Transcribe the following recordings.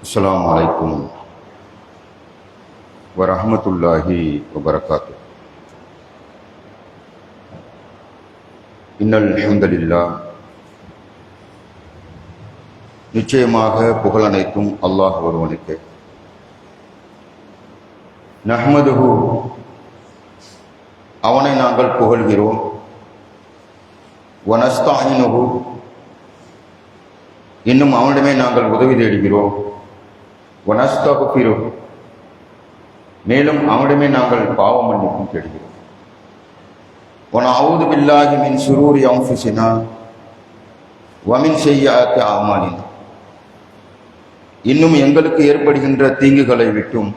அஸ்ஸலாமு அலைக்கும் வரஹ்மத்துல்லாஹி வபரகாத்துஹு. இன்னல் ஹம்தலில்லாஹ், நிச்சயமாக புகழ் அனைத்தும் அல்லாஹ் ஒருவனுக்கே. நஹ்மதுஹு, அவனை நாங்கள் புகழ்கிறோம். வனஸ்தாயினுஹு, இன்னும் அவனிடமே நாங்கள் உதவி தேடுகிறோம். வனஸ்தக்ஃபிருஹு, மேலும் அவனிடமே நாங்கள் பாவ மன்னிப்பும் தேடுகிறோம். வனஊது பில்லாஹி மின் ஷுரூரி அன்ஃபுஸினா வ மின் ஸய்யிஆத்தி அஅமாலினா, இன்னும் எங்களுக்கு ஏற்படுகின்ற தீங்குகளை விட்டும்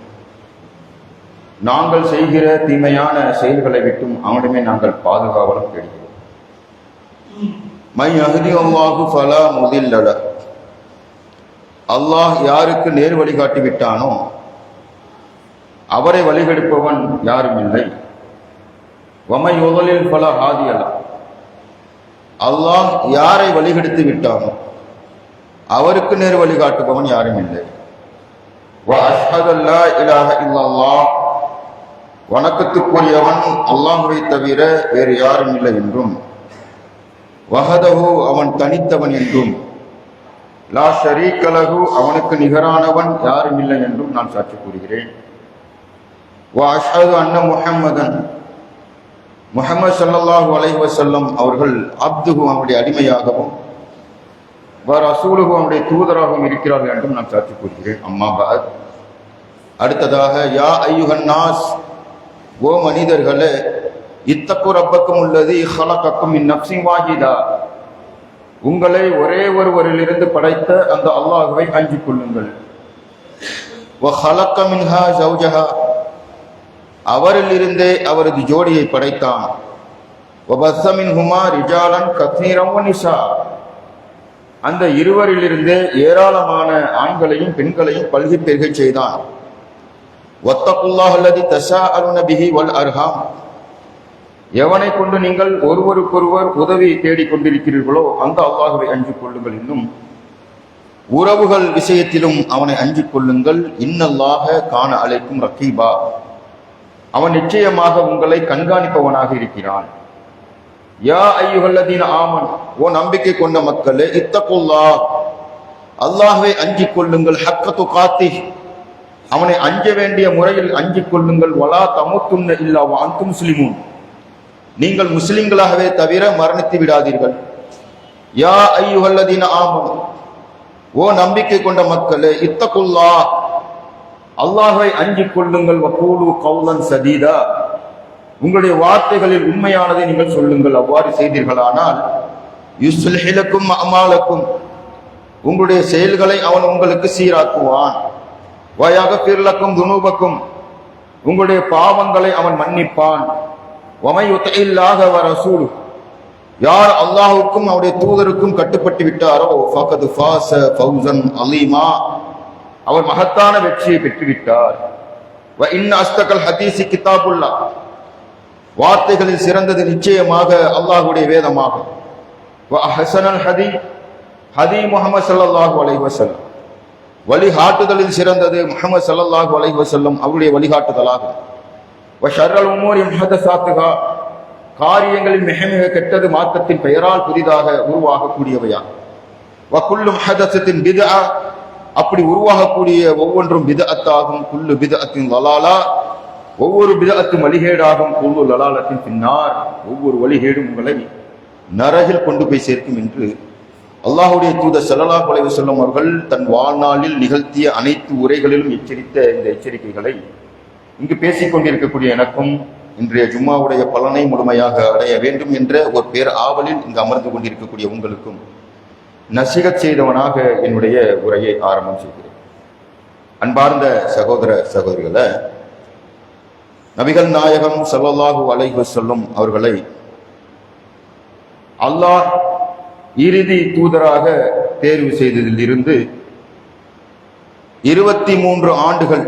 நாங்கள் செய்கிற தீமையான செயல்களை விட்டும் அவனிடமே நாங்கள் பாதுகாவலும் தேடுகிறோம். மை யஹ்தி அல்லாஹு ஃபலா முதில்ல லஹு, அல்லாஹ் யாருக்கு நேர் வழிகாட்டி விட்டானோ அவரை வழிகெடுப்பவன் யாரும் இல்லை. வமை யுதலில் ஃபலா ஹாதிய லஹு, அல்லாஹ் யாரை வழிகெடுத்து விட்டானோ அவருக்கு நேர் வழிகாட்டுபவன் யாரும் இல்லை. வ அஷ்ஹது அல்லா இலாஹ இல்லல்லாஹ், வணக்கத்துக்குரியவன் அல்லாஹ்வை தவிர வேறு யாரும் இல்லை என்றும், வஹதஹு, அவன் தனித்தவன் என்றும், லா ஷரீக லஹு, அவனுக்கு நிகரானவன் யாரும் இல்லை என்றும் நான் சாட்சி கூறுகிறேன். வ அஷ்ஹது அன்ன முஹம்மதன், முஹம்மது ஸல்லல்லாஹு அலைஹி வஸல்லம் அவர்கள் அப்துஹு, அவனுடைய அடிமையாகவும், வ ரசூலுஹு, அவனுடைய தூதராகவும் இருக்கிறார்கள் என்றும் நான் சாட்சி கூறுகிறேன். அம்மா பஅத், அடுத்ததாக, யா அய்யுஹன் நாஸ், ஓ மனிதர்களே, இத்தகு ரப்பக்கும் உள்ளதி ஹலகக்கும் மின் நஃப்ஸின் வாஹிதா, உங்களை ஒரே ஒருவரிலிருந்து படைத்த அந்த அல்லாஹ்வை அஞ்சிக் கொள்ளுங்கள். வ ஹலக மின்ஹா ஸௌஜஹா, அவரிலிருந்தே அவரது ஜோடியை படைத்தான். வ பஸ்ஸ மின்ஹுமா ரிஜாலன் கஸீரன் வ நிஸா, அந்த இருவரிலிருந்தே ஏராளமான ஆண்களையும் பெண்களையும் பல்கி பெருகச் செய்தான். வத்தகுல்லாஹ் அல்லதி தஸாஅலுன பிஹி வல் அர்ஹாம், எவனை கொண்டு நீங்கள் ஒருவருக்கொருவர் உதவி தேடிக் கொண்டிருக்கிறீர்களோ அந்த அல்லாஹ்வை அஞ்சிக் கொள்ளுங்கள். இன்னும் உறவுகள் விஷயத்திலும் அவனை அஞ்சிக் கொள்ளுங்கள். இன்னல்லாஹ கான அலைக்கும் ரகீபா, அவன் நிச்சயமாக உங்களை கண்காணிப்பவனாக இருக்கிறான். யா அய்யுஹல்லதீன ஆமன், ஓ நம்பிக்கை கொண்ட மக்களே, இத்தகுல்லாஹ், அல்லாஹ்வை அஞ்சிக் கொள்ளுங்கள். ஹக்க துகாத்திஹ், அவனை அஞ்ச வேண்டிய முறையில் அஞ்சிக் கொள்ளுங்கள். வலா தமுத்துன்ன இல்லா வ அன்தும் முஸ்லிமூன், நீங்கள் முஸ்லிம்களாகவே தவிர மரணித்து விடாதீர்கள். யா அய்யுஹல்லதீன ஆமன், ஓ நம்பிக்கை கொண்ட மக்களே, இத்தகுல்லாஹ், அல்லாஹ்வை அஞ்சிக் கொள்ளுங்கள். வகூலு கௌலன் சதீதா, உங்களுடைய வார்த்தைகளில் உண்மையானதை நீங்கள் சொல்லுங்கள். அவ்வாறு செய்தீர்களானால் யுஸ்லிஹ் லக்கும் அமாலக்கும், உங்களுடைய செயல்களை அவன் உங்களுக்கு சீராக்குவான். வ யக்ஃபிர் லக்கும் துனூபக்கும், உங்களுடைய பாவங்களை அவன் மன்னிப்பான். வமை யுத்தில்லாஹ வ ரசூலுஹு, யார் அல்லாஹ்வுக்கும் அவருடைய தூதருக்கும் கட்டுப்பட்டு விட்டாரோ ஃபகத் ஃபாஸ ஃபௌஸன் அலீமா, அவர் மகத்தான வெற்றியை பெற்றுவிட்டார். வ இன்ன அஸ்தகல் ஹதீஸி கிதாபுல்லாஹ், வார்த்தைகளில் சிறந்தது நிச்சயமாக அல்லாஹ்வுடைய வேதமாகும். வ அஹ்ஸனல் ஹதீ, ஹதீ முஹம்மது ஸல்லல்லாஹு அலைஹி வஸல்லம், வழிகாட்டுதலில் சிறந்தது முஹம்மது ஸல்லல்லாஹு அலைஹி வஸல்லம் அவருடைய வழிகாட்டுதலாகும். வ ஷர்ரல் உமூரி முஹதஸாத்துஹா, காரியங்களில் மிக மிக கெட்டது மார்க்கத்தின் பெயரால் புதிதாக உருவாகக்கூடியவையா. வ குல்லு முஹதஸத்தின் பித்ஆ, அப்படி உருவாகக்கூடிய ஒவ்வொன்றும் பித்அத்தாகும். குல்லு பித்அத்தின் லலாலா, ஒவ்வொரு பித்அத்தும் வழிகேடாகும். குல்லு லலாலத்தின் பின்னார், ஒவ்வொரு வழிகேடும் உங்களை நரகில் கொண்டு போய் சேர்க்கும் என்று அல்லாஹ்வுடைய தூதர் ஸல்லல்லாஹு அலைஹி வஸல்லம் அவர்கள் தன் வாழ்நாளில் நிகழ்த்திய அனைத்து உரைகளிலும் எச்சரித்த இந்த எச்சரிக்கைகளை இங்கு பேசிக் கொண்டிருக்கக்கூடிய எனக்கும் இன்றைய ஜும்மாவுடைய பலனை முழுமையாக அடைய வேண்டும் என்ற ஒரு பேர் ஆவலில் இங்கு அமர்ந்து கொண்டிருக்கக்கூடிய உங்களுக்கும் நசிகத் செய்தவனாக என்னுடைய உரையை ஆரம்பம் செய்கிறேன். அன்பார்ந்த சகோதர சகோதரிகளை, நபிகள் நாயகம் ஸல்லல்லாஹு அலைஹி வஸல்லம் அவர்களை அல்லாஹ் இறுதி தூதராக தேர்வு செய்ததில் இருந்து 23 ஆண்டுகள்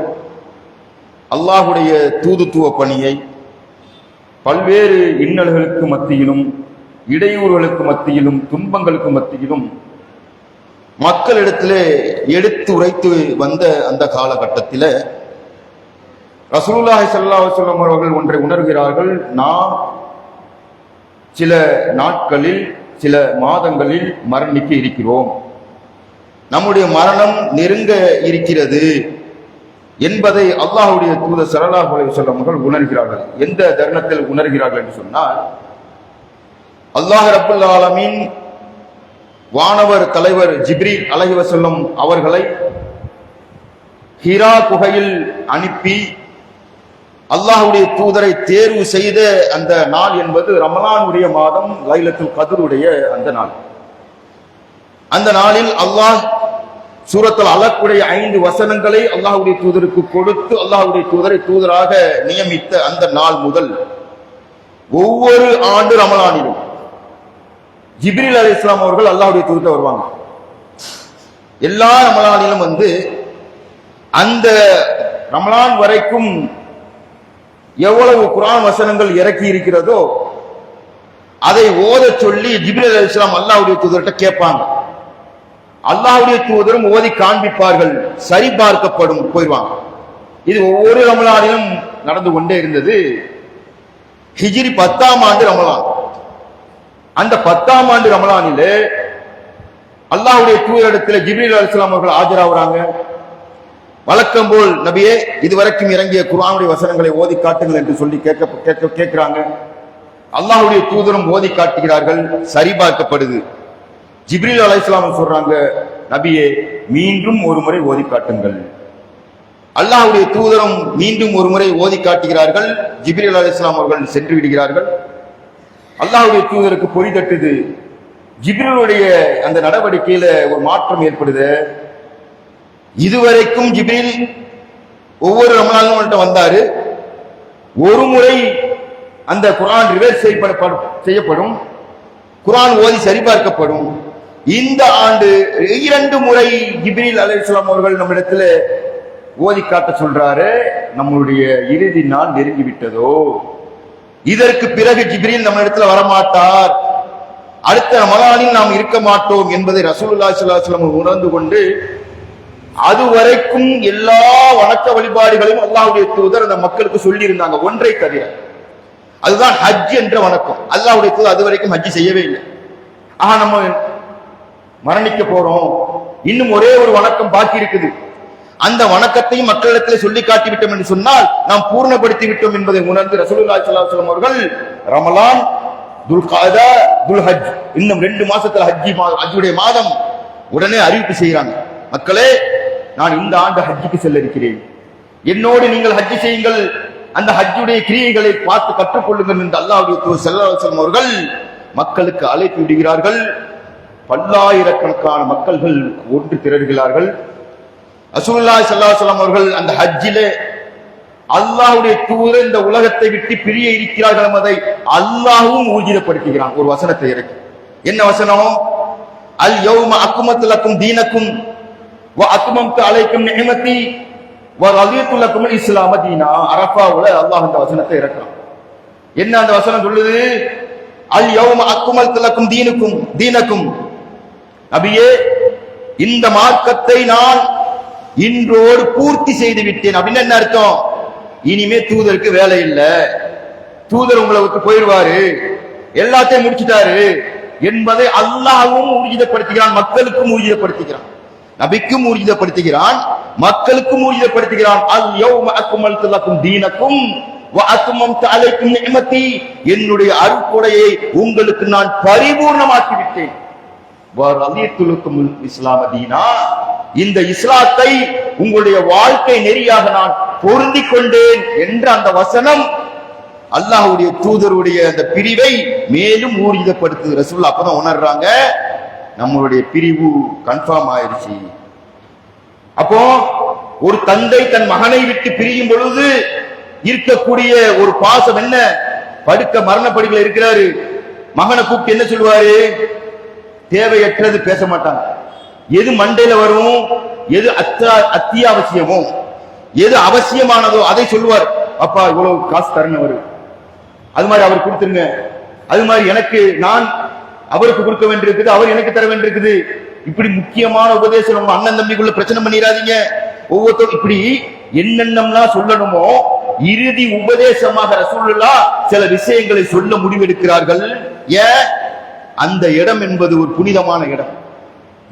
அல்லாஹுடைய தூதுத்துவ பணியை பல்வேறு இன்னல்களுக்கு மத்தியிலும், இடையூறுகளுக்கு மத்தியிலும், துன்பங்களுக்கு மத்தியிலும் மக்களிடத்திலே எடுத்து உரைத்து வந்த அந்த காலகட்டத்தில் ரசூலுல்லாஹி ஸல்லல்லாஹு அலைஹி வஸல்லம் அவர்கள் ஒன்றை உணர்கிறார்கள். நாம் சில நாட்களில் சில மாதங்களில் மரணிக்க இருக்கிறோம், நம்முடைய மரணம் நெருங்க இருக்கிறது என்பதை அல்லாஹ்வுடைய தூதர் ஸல்லல்லாஹு அலைஹி வஸல்லம் அவர்கள் உணர்கிறார்கள். எந்த தருணத்தில் உணர்கிறார்கள் என்று சொன்னால், அல்லாஹ் ரப்பல் ஆலமீன் வானவர் தலைவர் ஜிப்ரீல் அலைஹி வஸல்லம் அவர்களை ஹிரா குகையில் அனுப்பி அல்லாஹ்வுடைய தூதரை தேர்வு செய்த அந்த நாள் என்பது ரமலானுடைய மாதம், லைலத்துல் கத்ருடைய அந்த நாள். அந்த நாளில் அல்லாஹ் சூரத்துல் அலக்குடைய 5 வசனங்களை அல்லாஹ்வுடைய தூதருக்கு கொடுத்து அல்லாஹ்வுடைய தூதரை தூதராக நியமித்த அந்த நாள் முதல் ஒவ்வொரு ஆண்டு ரமலானிலும் ஜிப்ரீல் அலைஹிஸ்ஸலாம் அவர்கள் அல்லாஹ்வுடைய தூதர்கிட்ட வருவாங்க. எல்லா ரமலானிலும் அந்த ரமலான் வரைக்கும் எவ்வளவு குர்ஆன் வசனங்கள் இறக்கி இருக்கிறதோ அதை ஓத சொல்லி ஜிப்ரீல் அலைஹிஸ்ஸலாம் அல்லாஹ்வுடைய தூதர்கிட்ட கேட்பாங்க. அல்லாஹ்வுடைய தூதரும் ஓதி காண்பிப்பார்கள், சரி பார்க்கப்படும், போயிடுவாங்க. இது ஒவ்வொரு ரமலானிலும் நடந்து கொண்டே இருந்தது. ஹிஜ்ரி 10ஆம் ஆண்டு ரமலான். அந்த 10ஆம் ஆண்டு ரமலானிலே அல்லாஹ்வுடைய தூதரிடத்தில் ஜிப்ரீல் அலைஹிஸ்ஸலாம் அவர்கள் ஆஜராகிறாங்க. வழக்கம் போல், நபியே, இதுவரைக்கும் இறங்கிய குர்ஆனுடைய வசனங்களை ஓதி காட்டுங்கள் என்று சொல்லி கேட்கிறாங்க. அல்லாஹ்வுடைய தூதரும் ஓதி காட்டுகிறார்கள், சரி பார்க்கப்படுது. ஜிப்ரீல் அலைஹிஸ்ஸலாம் சொல்றாங்க, நபியே, மீண்டும் ஒரு முறை ஓதி காட்டுங்கள். அல்லாஹ்வுடைய தூதரும் மீண்டும் ஒரு முறை ஓதி காட்டுகிறார்கள். ஜிப்ரீல் அலைஹிஸ்ஸலாம் அவர்கள் சென்று விடுகிறார்கள். அல்லாஹ்வுடைய தூதருக்கு பொறி தட்டுது. ஜிப்ரீலுடைய அந்த நடவடிக்கையில ஒரு மாற்றம் ஏற்படுது. இதுவரைக்கும் ஜிப்ரீல் ஒவ்வொரு ரமலானும் வந்தாரு. ஒரு முறை அந்த குர்ஆன் ரிவர்ஸ் செய்யப்படும், குர்ஆன் ஓதி சரிபார்க்கப்படும். இந்த ஆண்டு 2 முறை ஜிப்ரீல் அலைஹிஸ்ஸலாம் அவர்கள் நம்மிடத்தில் ஓதி காட்ட சொல்றாரு. நம்மளுடைய இறுதி நாள் நெருங்கிவிட்டதோ, இதற்கு பிறகு ஜிப்ரீல் நம்ம இடத்துல வரமாட்டார், அடுத்த ரமலானில் நாம் இருக்க மாட்டோம் என்பதை ரசூலுல்லாஹி ஸல்லல்லாஹு அலைஹி வஸல்லம் உணர்ந்து கொண்டு அதுவரைக்கும் எல்லா வணக்க வழிபாடுகளையும் அல்லாஹ்வுடைய தூதர் அந்த மக்களுக்கு சொல்லி இருந்தாங்க, ஒன்றை தவிர. அதுதான் ஹஜ் என்ற வணக்கம். அல்லாஹ்வுடைய தூதர் அதுவரைக்கும் ஹஜ் செய்யவே இல்லை. ஆஹா, நம்ம மரணிக்க போறோம், இன்னும் ஒரே ஒரு வணக்கம் பாக்கி இருக்குது, அந்த வணக்கத்தையும் மக்களிடத்தில் சொல்லி காட்டிவிட்டோம் என்று சொன்னால் நாம் பூர்ணப்படுத்தி விட்டோம் என்பதை உணர்ந்து ரசூலுல்லாஹி ஸல்லல்லாஹு அலைஹி வஸல்லம் அவர்கள் ரமலான், துல்காதா, துல்ஹஜ், இன்னும் 2 மாசத்துல ஹஜ்ஜுடைய மாதம், உடனே அறிவிப்பு செய்யறாங்க, மக்களே, நான் இந்த ஆண்டு ஹஜ்ஜுக்கு செல்ல இருக்கிறேன், என்னோடு நீங்கள் ஹஜ்ஜு செய்யுங்கள், அந்த ஹஜ்ஜுடைய கிரியைகளை பார்த்து கற்றுக்கொள்ளுங்கள் என்று அல்லாஹ்வுடைய தூதர் ஸல்லல்லாஹு அலைஹி வஸல்லம் அவர்கள் மக்களுக்கு அழைப்பு விடுகிறார்கள். பல்லாயிரக்கணக்கான மக்கள்கள் ஒன்று திரள்கிறார்கள். ரசூலுல்லாஹி ஸல்லல்லாஹு அலைஹி வஸல்லம் அவர்கள் அந்த ஹஜ்ஜிலே அல்லாஹ்வுடைய தூதர் இந்த உலகத்தை விட்டு பிரிய இருக்கிறார்கள் என்பதை அல்லாஹ்வும் ஊர்ஜிதப்படுத்துகிறான். ஒரு வசனத்தை இறக்கி, என்ன வசனம்? அல் யௌம அக்மல்து லக்கும் தீனக்கும் வ அத்மம்து அலைக்கும் நிஅமதி வ ரலிது லக்கும் அல் இஸ்லாம தீனா. அரஃபாவுல அல்லாஹ் இந்த வசனத்தை இறக்குறான். என்ன அந்த வசனம் சொல்லுது? அல் யௌம அக்மல்து லக்கும் தீனக்கும், நபியே, இந்த மார்க்கத்தை நான் இன்றோடு பூர்த்தி செய்து விட்டேன். அப்படின்னு என்ன அர்த்தம்? இனிமே தூதருக்கு வேலை இல்லை, தூதர் உங்களை விட்டு போயிடுவாரு, எல்லாத்தையும் முடிச்சுட்டாரு என்பதை அல்லாஹ்வும் ஊர்ஜிதப்படுத்துகிறான், மக்களுக்கும் ஊர்ஜிதப்படுத்துகிறான், நபிக்கும் ஊர்ஜிதப்படுத்துகிறான், மக்களுக்கும் ஊர்ஜிதப்படுத்துகிறான். அல் யௌம அக்மல்து லக்கும் தீனக்கும் வ அத்மம்து அலைக்கும் நிஅமதி, என்னுடைய அருட்கொடையை உங்களுக்கு நான் பரிபூர்ணமாக்கி விட்டேன். வ ரலிது லக்கும் அல் இஸ்லாம தீனா, இந்த இஸ்லாத்தை உங்களுடைய வாழ்க்கை நெறியாக நான் பொருந்திக் கொண்டேன் என்ற அந்த வசனம் அல்லாஹ்வுடைய தூதருடைய அந்த பிரிவை மேலும் ஊர்ஜிதப்படுத்துது. ரசூலுல்லாஹ் அப்பதான் உணர்றாங்க, நம்மளுடைய பிரிவு கன்ஃபார்ம் ஆயிருச்சு. அப்போ ஒரு தந்தை தன் மகனை விட்டு பிரியும் பொழுது இருக்கக்கூடிய ஒரு பாசம் என்ன? படுக்க மரணப்படுகையில் இருக்கிறாரு, மகனை கூப்பிட்டு என்ன சொல்லுவாரு? தேவையற்றது பேச மாட்டாங்க. எது மண்டையில வரும், எது அத்தியாவசியமோ, எது அவசியமானதோ அதை சொல்லுவார். அப்பா, இவ்வளவு காசு தரணும், அவரு அது மாதிரி அவர் கொடுத்துருங்க, அது மாதிரி எனக்கு நான் அவருக்கு கொடுக்க வேண்டியிருக்குது, அவர் எனக்கு தர வேண்டியிருக்குது இப்படி முக்கியமான உபதேசம் நம்ம அண்ணன் தம்பிக்குள்ள பிரச்சனை பண்ணிடாதீங்க. ஒவ்வொருத்தரும் இப்படி என்னென்னலாம் சொல்லணுமோ இறுதி உபதேசமாக ரசூலுல்லாஹ் சில விஷயங்களை சொல்ல முடிவெடுக்கிறார்கள். ஏன்? அந்த இடம் என்பது ஒரு புனிதமான இடம்.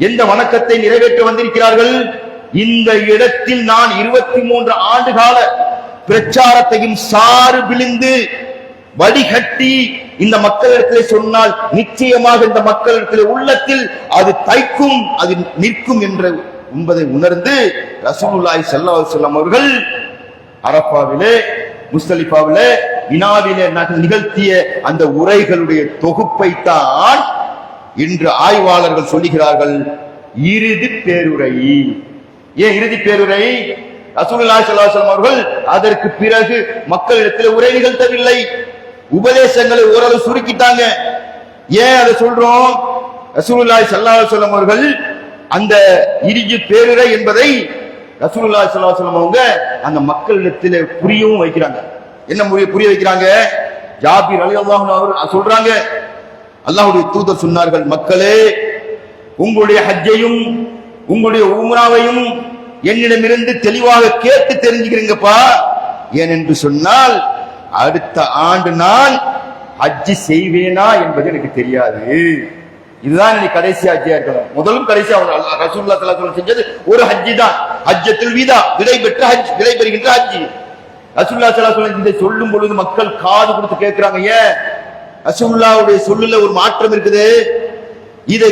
எந்த வணக்கத்தை நிறைவேற்ற வந்திருக்கிறார்கள்? இந்த இடத்தில் நான் 23 ஆண்டு கால பிரச்சாரத்தையும் சாறு பிழிந்து வடிகட்டி இந்த மக்களிடத்திலே சொன்னால் நிச்சயமாக இந்த மக்களிடத்திலே உள்ளத்தில் அது தைக்கும், அது நிற்கும் என்ற என்பதை உணர்ந்து ரசூலுல்லாஹி ஸல்லல்லாஹு அலைஹி வஸல்லம் அவர்கள் அரஃபாவிலே, முஸ்தலிஃபாவிலே, மினாவிலே நிகழ்த்திய அந்த உரைகளுடைய தொகுப்பை தான் இன்று ஆய்வாளர்கள் சொல்லுகிறார்கள் இறுதி பேருரை. ஏன் இறுதி பேருரை? ரசூலுல்லாஹி ஸல்லல்லாஹு அலைஹி வஸல்லம் அவர்கள் அதற்கு பிறகு மக்களிடத்தில் உரை நிகழ்த்தவில்லை, உபதேசங்களை ஓரளவு சுருக்கிட்டாங்க. ஏன் அதை சொல்றோம்? ரசூலுல்லாஹி ஸல்லல்லாஹு அலைஹி வஸல்லம் அவர்கள் அந்த இறுதி பேருரை என்பதை ரசூலுல்லாஹி ஸல்லல்லாஹு அலைஹி வஸல்லம் அவங்க அந்த மக்களிடத்தில் புரியவும் வைக்கிறாங்க. என்ன புரிய வைக்கிறாங்க? ஜாபீர் ரலியல்லாஹு அன்ஹு அவர் சொல்றாங்க, அல்லாஹ்வுடைய தூதர் சொன்னார்கள், மக்களே உங்களுடைய ஹஜ்ஜையும் உங்களுடைய உம்ராவையும் என்னிடமிருந்து தெளிவாக கேட்டு தெரிஞ்சுக்கிறீங்கப்பா. ஏனென்று சொன்னால் அடுத்த ஆண்டு நான் ஹஜ்ஜி செய்வேனா என்பது எனக்கு தெரியாது. இதுதான் எனக்கு கடைசி ஹஜ்ஜியா இருக்கணும். முதலும் கடைசி ரசூலுல்லாஹி ஸல்லல்லாஹு அலைஹி வஸல்லம் செஞ்சது ஒரு ஹஜ்ஜி தான், ஹஜ்ஜத்துல் விதா, விடை பெற்ற ஹஜ், விடை பெறுகின்ற ஹஜ்ஜி. ரசூலுல்லாஹி ஸல்லல்லாஹு அலைஹி வஸல்லம் இதை சொல்லும் பொழுது மக்கள் காது கொடுத்து கேட்கிறாங்க. ஏன்? ரசூலுல்லாஹ்வுடைய சொல்லுல ஒரு மாற்றம் இருக்குது. இதை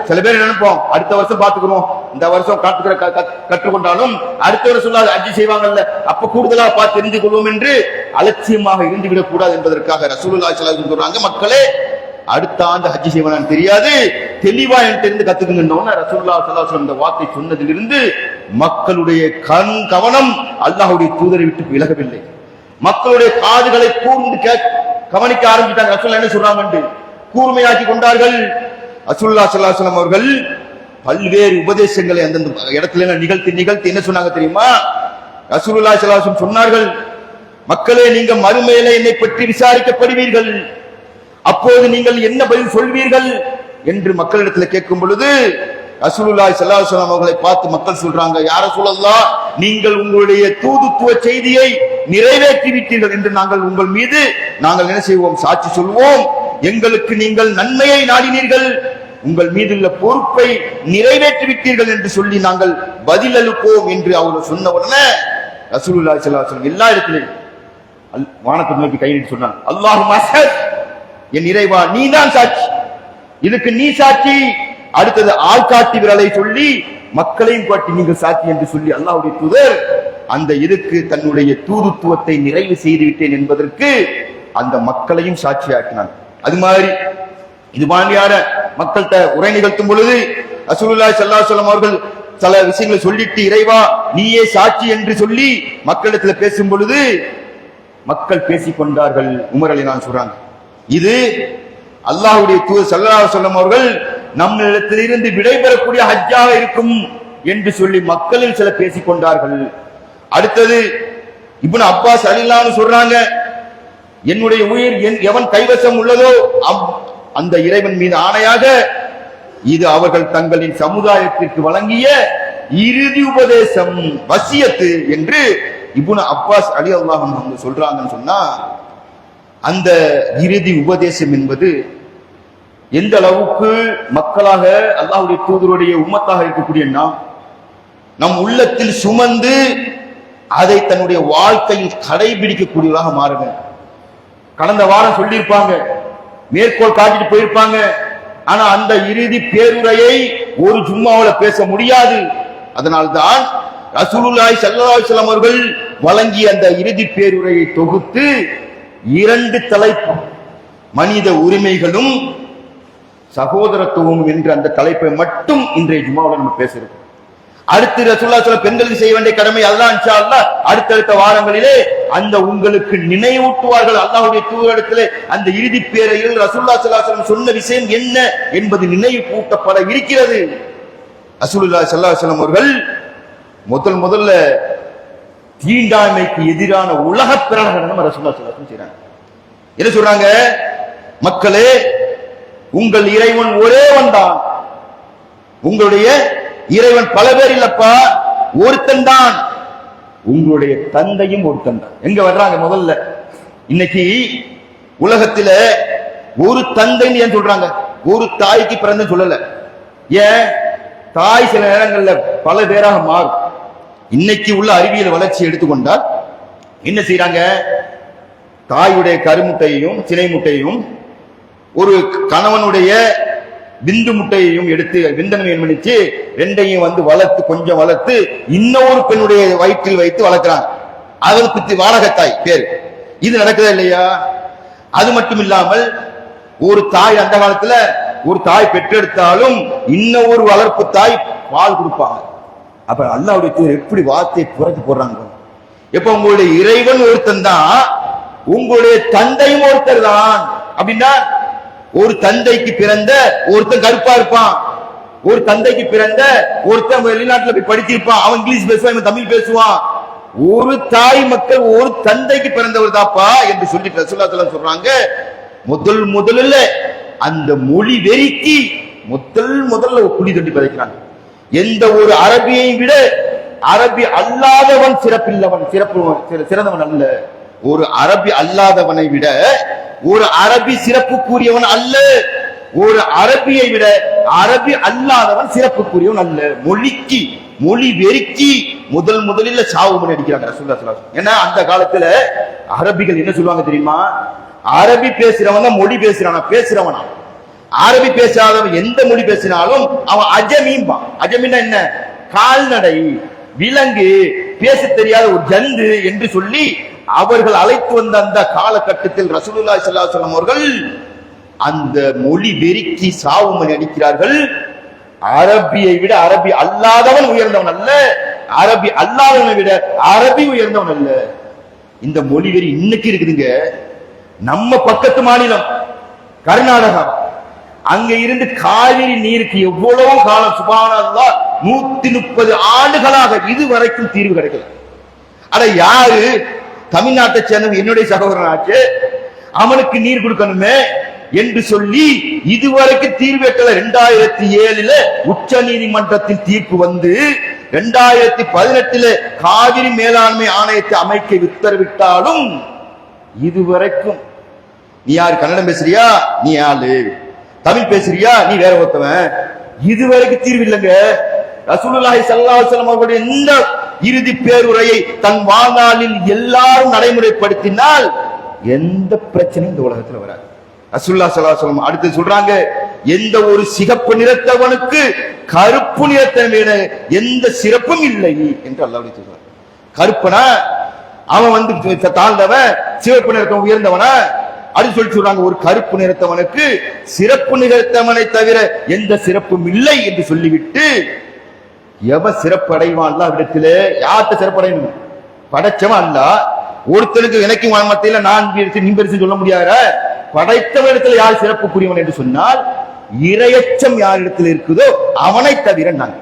சில பேர் நினைப்போம் அடுத்த வருஷம் பாத்துக்கிறோம், இந்த வருஷம் கற்றுக்கொண்டாலும் அடுத்த வருஷம் ஹஜ்ஜி செய்வாங்கல்ல, அப்ப கூடுதலா பார்த்து தெரிந்து கொள்வோம் என்று அலட்சியமாக இருந்துவிடக் கூடாது என்பதற்காக ரசூலுல்லாஹி ஸல்லல்லாஹு அலைஹி வஸல்லம் சொல்றாங்க, மக்களே அடுத்த ஆண்டு ஹஜ்ஜி செய்வானு தெரியாது, தெளிவா என்கிட்ட இருந்து கத்துக்குங்க. ரசூலுல்லாஹி ஸல்லல்லாஹு அலைஹி வஸல்லம் இந்த வார்த்தை சொன்னதிலிருந்து மக்களுடைய கவனம் அல்லாஹ்வுடைய தூதரை விட்டு விலகவில்லை. மக்களுடைய காதுகளை கூர்ந்து கவனிக்க ஆரம்பித்தாங்க. ரசூலுல்லாஹ் என்ன சொல்றாங்க கூர்மையாக்கி கொண்டார்கள். ரசூலுல்லாஹி ஸல்லல்லாஹு அலைஹி வஸல்லம் அவர்கள் பல்வேறு உபதேசங்களை அந்தந்த இடத்துல நிகழ்த்தி என்ன சொன்னாங்க தெரியுமா? ரசூலுல்லாஹி ஸல்லல்லாஹு அலைஹி வஸல்லம் சொன்னார்கள், மக்களே நீங்க மறுமையில என்னை பற்றி விசாரிக்கப்படுவீர்கள், அப்போது நீங்கள் என்ன பதில் சொல்வீர்கள் என்று மக்களிடத்தில் கேட்கும் பொழுது ரசூலுல்லாஹி ஸல்லல்லாஹு அலைஹி வஸல்லம் அவர்களை பார்த்து மக்கள் சொல்றாங்க, யா ரசூலல்லாஹ் நீங்கள் உங்களுடைய தூதுத்துவ செய்தியை நிறைவேற்றி விட்டீர்கள் என்று நாங்கள் உங்கள் மீது என்ன செய்வோம்? சாட்சி சொல்வோம். எங்களுக்கு நீங்கள் நன்மையை நாடினீர்கள், உங்கள் மீதுள்ள பொறுப்பை நிறைவேற்றி விட்டீர்கள் என்று சொல்லி நாங்கள் பதில் அளிப்போம் என்று அவர்கள் சொன்ன உடனே ரசூலுல்லாஹி ஸல்லல்லாஹு அலைஹி வஸல்லம் எல்லா இடத்திலும் வானத்தை நோக்கி கை நீட்டி சொன்னாங்க, அல்லாஹும்ம அஷ்ஹத், என் இறைவா நீதான் சாட்சி, இதுக்கு நீ சாட்சி. அடுத்தது ஆள்காட்டி விரலை சொல்லி மக்களையும் காட்டி நீங்கள் சாட்சி என்று சொல்லி அல்லாஹ்வுடைய தூதர் அந்த இதுக்கு தன்னுடைய தூதுத்துவத்தை நிறைவு செய்து விட்டேன் என்பதற்கு அந்த மக்களையும் சாட்சியாக்கினான். அது மாதிரி இது மாதிரியான மக்கள்கிட்ட உரை நிகழ்த்தும் பொழுது ரசூலுல்லாஹி ஸல்லல்லாஹு அலைஹி வஸல்லம் அவர்கள் சில விஷயங்களை சொல்லிட்டு இறைவா நீயே சாட்சி என்று சொல்லி மக்களிடத்தில் பேசும் பொழுது மக்கள் பேசிக் கொண்டார்கள். உமர் அலிலான் சொல்றாங்க, இது அல்லாஹ்வுடைய தூதர் ஸல்லல்லாஹு அலைஹி வஸல்லம் அவர்கள் நம்மிடத்திலிருந்து விடைபெறக்கூடிய ஹஜ்ஜாக இருக்கும் என்று சொல்லி மக்களில் சில பேசிக் கொண்டார்கள். அடுத்தது இப்னு அப்பாஸ் ரலியல்லாஹு அன்ஹு சொல்றாங்க, என்னுடைய உயிர் எவன் கைவசம் உள்ளதோ அந்த இறைவன் மீது ஆணையாக இது அவர்கள் தங்களின் சமுதாயத்திற்கு வழங்கிய இறுதி உபதேசம், வசியத்து என்று இப்னு அப்பாஸ் ரலியல்லாஹு அன்ஹு சொல்றாங்கன்னு சொன்னா, அந்த இறுதி உபதேசம் என்பது எந்த அளவுக்கு மக்களாக அல்லாஹ்வுடைய தூதருடைய உம்மத்தாக இருக்கக்கூடிய நம் உள்ளத்தில் சுமந்து அதை தன்னுடைய வாழ்க்கையில் கடைபிடிக்கக்கூடியதாக மாறுங்க. கடந்த வாரம் சொல்லியிருப்பாங்க, மேற்கோள் காட்டிட்டு போயிருப்பாங்க, ஆனா அந்த இறுதி பேருரையை ஒரு ஜும்மாவுல பேச முடியாது. அதனால்தான் ரசூலுல்லாஹி ஸல்லல்லாஹு அலைஹி வஸல்லம் அவர்கள் வழங்கிய அந்த இறுதி பேருரையை தொகுத்து 2 தலைப்பு, மனித உரிமைகளும் சகோதரத்துவம் என்ற அந்த தலைப்பை மட்டும் இன்றைய ஜும்மாவுல நம்ம பேசுறோம். அடுத்து ரசூலுல்லாஹி ஸல்லல்லாஹு பெண்களுக்கு செய்ய வேண்டிய கடமை அல்லாஹ் இன்ஷா அல்லாஹ் அடுத்தடுத்த வாரங்களிலே அந்த உங்களுக்கு நினைவூட்டுவார்கள். அல்லாஹ்வுடைய தூதரிடத்திலே அந்த இறுதி பேரையில் ரசூலுல்லாஹி ஸல்லல்லாஹு அலைஹி வஸல்லம் சொன்ன விஷயம் என்ன என்பது நினைவூட்டப்பட இருக்கிறது. ரசூலுல்லாஹி ஸல்லல்லாஹு அலைஹி வஸல்லம் அவர்கள் முதல்ல தீண்டாமைக்கு எதிரான உலக பிரகடனம் ரசூலுல்லாஹி ஸல்லல்லாஹு அலைஹி வஸல்லம் செய்றாங்க. என்ன சொல்றாங்க? மக்களே உங்கள் இறைவன் ஒரே வந்தான், உங்களுடைய இறைவன் பல பேர் இல்லப்பா, ஒருத்தன் தான். உங்களுடைய தந்தையும் ஒருத்தன் தான். எங்க வர்றாங்க முதல்ல? இன்னைக்கு உலகத்தில ஒரு தந்தைன்னு ஏன் சொல்றாங்க? ஒரு தாய்க்கு பிறந்த சொல்லல. ஏன்? தாய் சில நேரங்கள்ல பல பேராக மாறும். இன்னைக்கு உள்ள அறிவியல் வளர்ச்சி எடுத்துக்கொண்டால் என்ன செய்யறாங்க? தாயுடைய கருமுட்டையையும் சினை முட்டையையும் ஒரு கணவனுடைய விந்து முட்டையையும் எடுத்து விந்தனை பண்ணிச்சு ரெண்டையும் வளர்த்து கொஞ்சம் வளர்த்து இன்னொரு பெண்ணுடைய வயிற்றில் வைத்து வளர்க்கிறாங்க. அதற்கு வாடகத்தாய் பேரு. இது நடக்குதா இல்லையா? அது மட்டும் இல்லாமல் ஒரு தாய் அந்த காலத்துல ஒரு தாய் பெற்றெடுத்தாலும் இன்னொரு வளர்ப்பு தாய் பால் கொடுப்பாங்க. அப்ப அல்லாஹ்வுடைய எப்படி வார்த்தையை புரட்டி போடுறாங்க. எப்ப உங்களுடைய இறைவன் ஒருத்தன் தான், உங்களுடைய தந்தையும் ஒருத்தர் தான். அப்படின்னா ஒரு தந்தைக்கு பிறந்த ஒருத்தன் கருப்பா இருப்பான், ஒரு தந்தைக்கு பிறந்த ஒருத்தன் வெளிநாட்டுல போய் படிச்சிருப்பான், அவன் இங்கிலீஷ் பேசுவான், இவன் தமிழ் பேசுவான். ஒரு தாய் மக்கள் ஒரு தந்தைக்கு பிறந்தவர் தாப்பா என்று சொல்லி ரசூலுல்லாஹி ஸல்லல்லாஹு அலைஹி வஸல்லம் சொல்றாங்க. முதல்ல அந்த மொழி வெறிக்கு முதல்ல குழி தட்டி பதைக்கிறாங்க. எந்த ஒரு அரபியை விட அரபி அல்லாதவன் சிறந்தவன் அல்ல. ஒரு அரபி அல்லாதவனை விட ஒரு அரபி சிறப்புக்குரியவன் அல்ல. ஒரு அரபியை விட அரபி அல்லாதவன் சிறப்புக்குரியவன் அல்ல. மொழி வெறுக்கி முதலில் சாவு மணி அடிக்கிறாங்க ரசூலுல்லாஹி ஸல்லல்லாஹு அலைஹி வஸல்லம். ஏன்னா அந்த காலத்துல அரபிகள் என்ன சொல்லுவாங்க தெரியுமா? அரபி பேசுறவன் தான் மொழி பேசுறவனா. அரபி பேசாதவன் எந்த மொழி பேசினாலும் அவன் அஜமீம்பான். அஜமீன்னா என்ன? கால்நடை, விலங்கு, பேச தெரியாத ஒரு ஜந்து என்று சொல்லி அவர்கள் அழைத்து வந்த அந்த காலகட்டத்தில் ரசூலுல்லாஹி ஸல்லல்லாஹு அலைஹி வஸல்லம் அவர்கள் அந்த மொழி வெறுக்கி சாவு மணி அடிக்கிறார்கள். அரபியை விட அரபி அல்லாதவன் உயர்ந்தவன் அல்ல, அரபி அல்லாதவனை விட அரபி உயர்ந்தவன் அல்ல. இந்த மொழி வெறி இன்னைக்கு இருக்குதுங்க. நம்ம பக்கத்து மாநிலம் கர்நாடகா, அங்க இருந்து காவிரி நீருக்கு எவ்வளவு காலம் சுப்ஹானல்லாஹ் 130 ஆண்டுகளாக இதுவரைக்கும் தீர்வு கிடைக்கல. அட யாரு? தமிழ்நாட்டை சேர்ந்த என்னுடைய சகோதரனாச்சு, அவனுக்கு நீர் கொடுக்கணுமே என்று சொல்லி இதுவரைக்கும் தீர்வு எட்டல. 2007 உச்ச நீதிமன்றத்தின் தீர்ப்பு வந்து 2018 காவிரி மேலாண்மை ஆணையத்தை அமைக்க உத்தரவிட்டாலும் இதுவரைக்கும் நீ யாரு? கன்னடம் பேசுறியா? நீ ஆளு. தமிழ் பேசுறியா? நீ வேற ஒருத்தவன். இதுவரைக்கும் தீர்வு இல்லைங்க. ரசூலுல்லாஹி ஸல்லல்லாஹு அலைஹி வஸல்லம் அவர்களுடைய இந்த இறுதி பேருரையை தன் வாழ்நாளில் எல்லாரும் நடைமுறைப்படுத்தினால் எந்த பிரச்சனையும் இந்த உலகத்தில் வராது. ரசூலுல்லாஹி ஸல்லல்லாஹு அலைஹி வஸல்லம் அடுத்து சொல்றாங்க, எந்த ஒரு சிகப்பு நிறத்தவனுக்கு கருப்பு நிறத்தை விட எந்த சிறப்பும் இல்லை என்று அல்லாஹ் சொல்றார். கருப்பனா அவன் தாழ்ந்தவன், சிவப்பு நிறத்தவன் உயர்ந்தவனா? அது சொல்லி சொல்றாங்க, ஒரு கருப்பு நிறத்தவனுக்கு சிறப்பு நிறத்தவனை தவிர எந்த சிறப்பும் இல்லை என்று சொல்லிவிட்டு எவன் சிறப்பு அடைவான் இடத்திலே? யார்கிட்ட சிறப்படையணும்? படைச்சவன் அல்ல. ஒருத்தனுக்கு எனக்கு மத்தியில நான் நீ பெருசு சொல்ல முடியாத படைத்தவனிடத்தில் யார் சிறப்புக்குரியவன் என்று சொன்னால் இரையச்சம் யாரிடத்தில் இருக்குதோ அவனை தவிர நான்.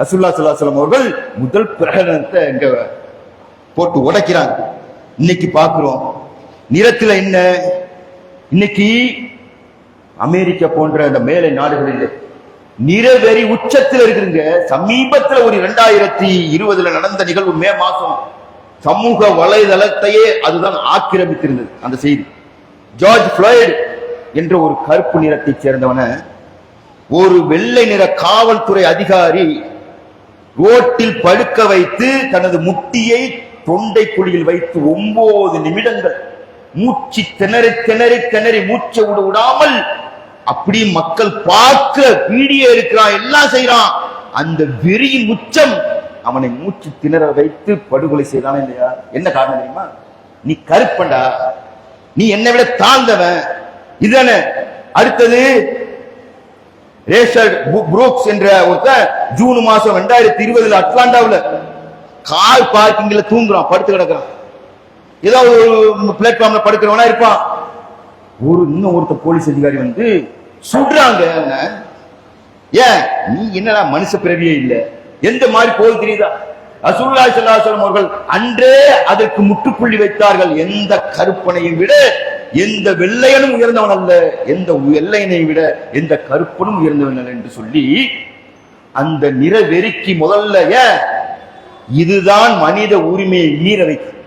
ரசூலுல்லாஹி ஸல்லல்லாஹு அலைஹி வஸல்லம் அவர்கள் முதல் பிரகடனத்தை எங்க போட்டு உடைக்கிறாங்க. இன்னைக்கு பார்க்கிறோம் நிறத்துல என்ன? இன்னைக்கு அமெரிக்கா போன்ற அந்த மேலை நாடுகளில் நிறவெறி உச்சத்தில் இருக்குங்க. சமீபத்தில் ஒரு 2020 நடந்த நிகழ்வு, மே மாசம் சமூக வலைதளத்தையே அதுதான் ஆக்கிரமித்திருந்தது. அந்த செய்தி, ஜார்ஜ் ஃபிளாய்ட் என்ற ஒரு கருப்பு நிறத்தைச் சேர்ந்தவன ஒரு வெள்ளை நிற காவல்துறை அதிகாரி ரோட்டில் படுக்க வைத்து தனது முட்டியை தொண்டை குழியில் வைத்து 9 நிமிடங்கள் மூச்சு திணறி மூச்சை விடாமல் அப்படி மக்கள் பார்க்க வீடியோ இருக்கிறான், எல்லாம் செய்யறான். அந்த வெறியின் உச்சம் அவனை மூச்சு திணற வைத்து படுகொலை செய்தானே இல்லையா? என்ன காரணம் தெரியுமா? நீ கருப்பண்டா, நீ என்னை விட தாழ்ந்தவன். இதுதானே. அடுத்தது ரேஷர் புரூக்ஸ் என்ற ஒருத்தர் ஜூன் மாசம் 2020 அட்லாண்டாவில் கார் பார்க்கிங்ல தூங்குறான், படுத்து கிடக்குறான். ஏதாவது ஒரு பிளாட்ஃபார்ம்ல படுக்கிறவனா இருப்பான். ஒருத்தர் போலீஸ் அதிகாரி சுடுறாங்க. ஏன்? நீ என்னடா மனுஷ பிறவியே இல்ல, எந்த மாதிரி போல் தெரியுதா? ரசூலுல்லாஹி ஸல்லல்லாஹு அலைஹி வஸல்லம் அவர்கள் அன்றே அதற்கு முற்றுப்புள்ளி வைத்தார்கள். எந்த கருப்பனையும் விட எந்த வெள்ளையனும் உயர்ந்தவன் அல்ல, எந்த வெள்ளையனை விட எந்த கருப்பனும் உயர்ந்தவன் அல்ல என்று சொல்லி அந்த நிறவெறிக்கு முதல்ல இதுதான் மனித உரிமையை மீற வைக்கும்.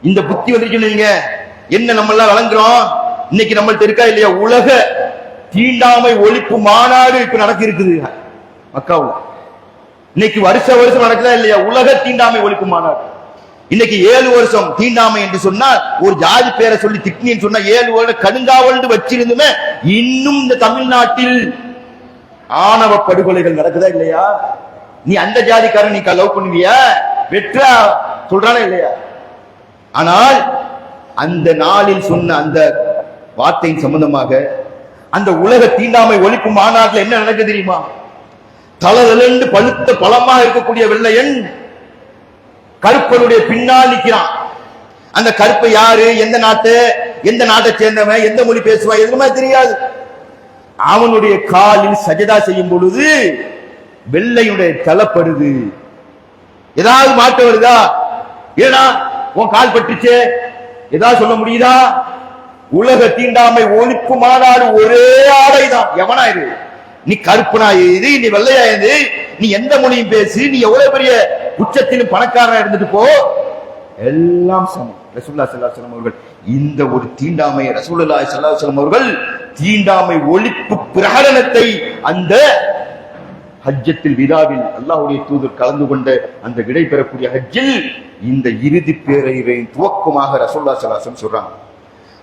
இந்த புத்தி வந்துருச்சு. நீங்க என்ன நம்ம எல்லாம் வழங்குறோம் இன்னைக்கு நம்மள்ட்ட இருக்கா இல்லையா? உலக தீண்டாமை ஒழிப்பு மாநாடு இப்ப நடக்க இருக்குது மக்காவுல. இன்னைக்கு வருஷம் நடக்குதா இல்லையா உலக தீண்டாமை ஒழிப்பு மாநாடு? இன்னைக்கு 7 வருஷம் தீண்டாமை என்று சொன்னால் ஒரு ஜாதி பேரை சொல்லி திட்டினு சொன்னா 7 வருடம் கடுங்காவல் வச்சிருந்துமே இன்னும் இந்த தமிழ்நாட்டில் ஆணவ படுகொலைகள் நடக்குதா இல்லையா? நீ அந்த ஜாதிக்காரன் நீ லவ் பண்ணுவியா? வெற்றா சொல்றானே இல்லையா? ஆனால் அந்த நாளில் சொன்ன அந்த வார்த்தையின் சம்பந்தமாக அந்த உலக தீண்டாமை ஒழிப்பு மாநாட்டில் என்ன நடக்குது தெரியுமா? தளதலென்று பழுத்த பழமாக இருக்கக்கூடிய வெள்ளையன் கருப்பனுடைய பின்னால் நிற்கிறான். அந்த கருப்பை யாரு, எந்த நாட்டை சேர்ந்தவன், எந்த மொழி பேசுவான் எதுவுமே தெரியாது. அவனுடைய காலில் சஜதா செய்யும் பொழுது வெள்ளையுடைய தலப்படுது. ஏதாவது மாற்றம் வருதா? ஏன்னா உன் கால் பட்டுச்சு ஏதாவது சொல்ல முடியுதா? உலக தீண்டாமை ஒழிப்பு மாநாடு ஒரே ஆடைதான். எவனாயிரு நீ, கருப்பனாயிரு, நீ வெள்ளையாயிரு, நீ எந்த மொழியும் பேசு, நீ எவ்வளவு பெரிய உச்சத்திலும் பணக்காரனா இருந்துட்டு போ, எல்லாம் சமம். ரசூலுல்லாஹி ஸல்லல்லாஹு அலைஹி வஸல்லம் அவர்கள் இந்த ஒரு தீண்டாமை, ரசூலுல்லாஹி ஸல்லல்லாஹு அலைஹி வஸல்லம் அவர்கள் தீண்டாமை ஒழிப்பு பிரகடனத்தை அந்த ஹஜ்ஜத்தில் விதாவில் அல்லாஹ்வுடைய தூதர் கலந்து கொண்ட அந்த விடை பெறக்கூடிய ஹஜ்ஜில் இந்த இறுதி பேரறிவை துவக்கமாக ரசூலுல்லாஹி ஸல்லல்லாஹு அலைஹி வஸல்லம் சொல்றாங்க.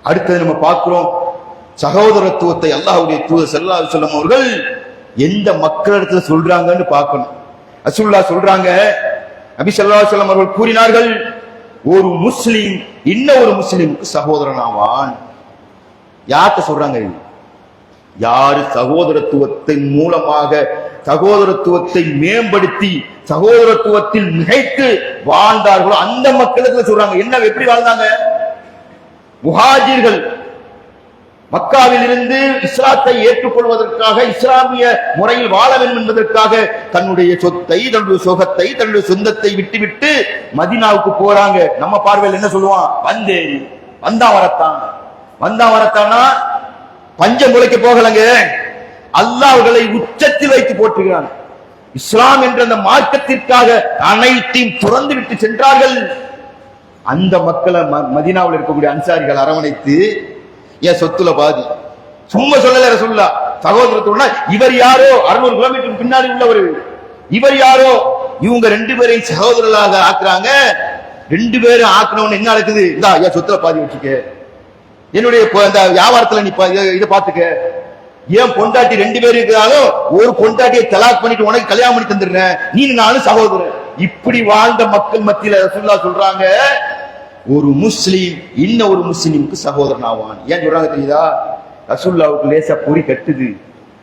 அடுத்தது நம்ம பார்க்கிறோம் சகோதரத்துவத்தை அல்லாஹ்வுடைய தூதர் ஸல்லல்லாஹு அலைஹி வஸல்லம் அவர்கள் எந்த மக்களிடத்துல சொல்றாங்கன்னு பார்க்கணும். ரசூலுல்லாஹ் சொல்றாங்க, நபி ஸல்லல்லாஹு அலைஹி வஸல்லம் அவர்கள் கூறினார்கள், ஒரு முஸ்லிம் இன்னொரு முஸ்லிமுக்கு சகோதரன் ஆவான். யார்கிட்ட சொல்றாங்க? யாரு சகோதரத்துவத்தின் மூலமாக சகோதரத்துவத்தை மேம்படுத்தி சகோதரத்துவத்தில் மிகைத்து வாழ்ந்தார்களோ அந்த மக்களுக்கு சொல்றாங்க. என்ன, எப்படி வாழ்ந்தாங்க? முஹாஜிர்கள் மக்காவில் இருந்து இஸ்லாத்தை ஏற்றுக்கொள்வதற்காக, இஸ்லாமிய முறையில் வாழ வேண்டும் என்பதற்காக தன்னுடைய சொத்தை, தன்னுடைய சுகத்தை, தன்னுடைய சொந்தத்தை விட்டுவிட்டு மதீனாவுக்கு போறாங்க. நம்ம பார்வையில் என்ன சொல்லுவான்? வந்தா வரத்தானா பஞ்சம் முளைக்க போகலங்க. அல்லாஹ் அவர்களை உச்சத்தில் வைத்து போற்றுகிறான். இஸ்லாம் என்ற அந்த மார்க்கத்திற்காக அனைத்தையும் துறந்து விட்டு சென்றார்கள். அந்த மக்களை மதீனாவில் இருக்கக்கூடிய அன்சாரிகள் அரவணைத்து, என் சொத்துல பாதி, சும்மா சொல்லல ரசூலுல்லாஹ் சகோதரத்துவம்னா இவர் யாரோ 600 கிலோமீட்டருக்கு பின்னாடி உள்ளவர், இவர் யாரோ, இவங்க 2 பேரையும் சகோதரர்களாக ஆக்குறாங்க. 2 பேரும் ஆக்குனவன் என்ன நடக்குது? இந்தா என் சொத்துல பாதி வச்சுக்க, என்னுடைய வியாபாரத்துல நீ இதை பாத்துக்க, ஏன் பொண்டாட்டி 2 பேர் இருக்கிறாலும் ஒரு பொண்டாட்டியை தலாக் பண்ணிட்டு உனக்கு கல்யாணம் பண்ணி தந்துடுறேன், நீ நானும் சகோதரன். இப்படி வாழ்ந்த மக்கள் மத்தியில ரசூலுல்லாஹ் சொல்றாங்க, ஒரு முஸ்லீம் இன்னொரு முஸ்லீமுக்கு சகோதரன் ஆவான். ஏன் சொல்றாங்க தெரியுதா? ரசூலுல்லாஹ்வுக்கு லேசா பொறி கட்டுது,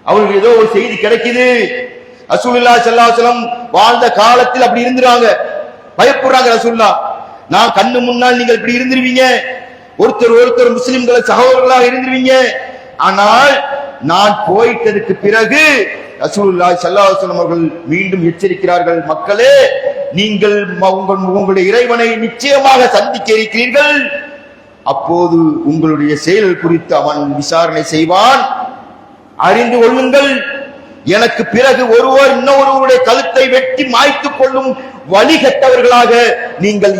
அவங்களுக்கு ஏதோ ஒரு செய்தி கிடைக்குது. ரசூலுல்லாஹி ஸல்லல்லாஹு அலைஹி வஸல்லம் வாழ்ந்த காலத்தில் அப்படி இருந்துறாங்க. பயப்படுறாங்க ரசூலுல்லாஹ், நான் கண்ணு முன்னால் நீங்கள் இப்படி இருந்துருவீங்க, ஒருத்தர் முஸ்லிம்களை சகோதரர்களாக இருந்துருவீங்க. ஆனால் நான் போயிட்டதுக்கு பிறகு ரசூலுல்லாஹி ஸல்லல்லாஹு அலைஹி வஸல்லம் அவர்கள் மீண்டும் எச்சரிக்கிறார்கள், மக்களே நீங்கள் உங்களுடைய இறைவனை நிச்சயமாக சந்திக்க இருக்கிறீர்கள், அப்போது உங்களுடைய செயல் குறித்து அவன் விசாரணை செய்வான், அறிந்து கொள்ளுங்கள். எனக்கு பிறகு ஒருவர் இன்னொருவருடைய கழுத்தை வெட்டி மாய்த்துக் கொள்ளும் வழிகட்டவர்களாக நீங்கள்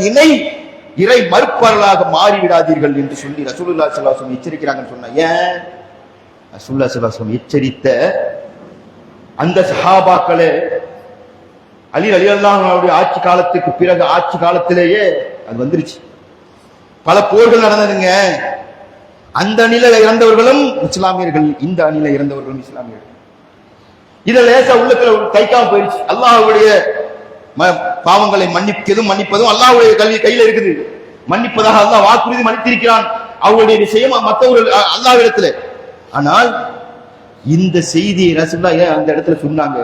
இறை மறுப்பாளர்களாக மாறிவிடாதீர்கள் என்று சொல்லி ரசூலுல்லாஹி ஸல்லல்லாஹு அலைஹி வஸல்லம் எச்சரிக்கிறாங்கன்னு சொன்னா, ஏன் ரசூலுல்லாஹி ஸல்லல்லாஹு அலைஹி வஸல்லம் எச்சரித்த அந்த சஹாபாக்களே அலி ரலியல்லாஹு அன்ஹுடைய ஆட்சி காலத்துக்கு பிறகு ஆட்சி காலத்திலேயே அது வந்துருச்சு. பல போர்கள் நடந்ததுங்க. அந்த அணில இறந்தவர்களும் இஸ்லாமியர்கள், இந்த அணில இறந்தவர்களும் இஸ்லாமியர்கள். இத லேசா உள்ளத்துல தைக்காம போயிருச்சு. அல்லாஹ்வுடைய பாவங்களை மன்னிப்பதும் அல்லாஹ்வுடைய கையில இருக்குது. மன்னிப்பதாக அல்லாஹ் வாக்குறுதி மன்னித்திருக்கிறான். அவருடைய விஷயம் மற்றவர்கள் அல்லாஹ்விடத்துல. ஆனால் இந்த செய்தியை ரசூலுல்லாஹ் அந்த இடத்துல சொன்னாங்க,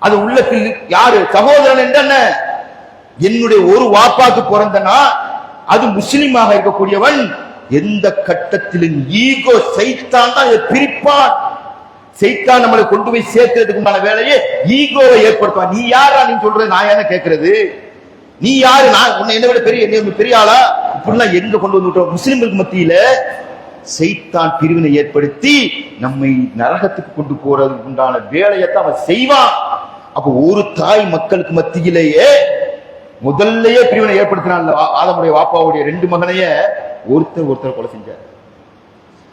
அது உள்ளத்தில் யாரு சகோதரன் என்ன, என்னுடைய ஒரு வாப்பாக்கு பிறந்தனா அது முஸ்லிமாக இருக்கக்கூடியவன் எந்த கட்டத்திலும் ஈகோ சைத்தான் தான் பிரிப்பான். சைத்தான் நம்மளை கொண்டு போய் சேர்க்கிறதுக்கு உண்டான வேலையை ஈகோவை ஏற்படுத்துவான். நீ யாரா நீ சொல்றது, நான் என்ன கேட்கறது, நீ யாரு, நான் உன்னை என்ன விட பெரிய ஆளா, இப்படிலாம் எங்க கொண்டு வந்து விட்டோம். முஸ்லிம்களுக்கு மத்தியில சைத்தான் பிரிவினை ஏற்படுத்தி நம்மை நரகத்துக்கு கொண்டு போறதுக்கு உண்டான வேலையத்தான் அவன் செய்வான். அப்ப ஒரு தாய் மக்களுக்கு மத்தியிலேயே முதல்லயே பிரிவினை ஏற்படுத்தினான். ஆதமுடைய வாப்பாவுடைய 2 மகனையே ஒருத்தர் கொலை செஞ்சார்.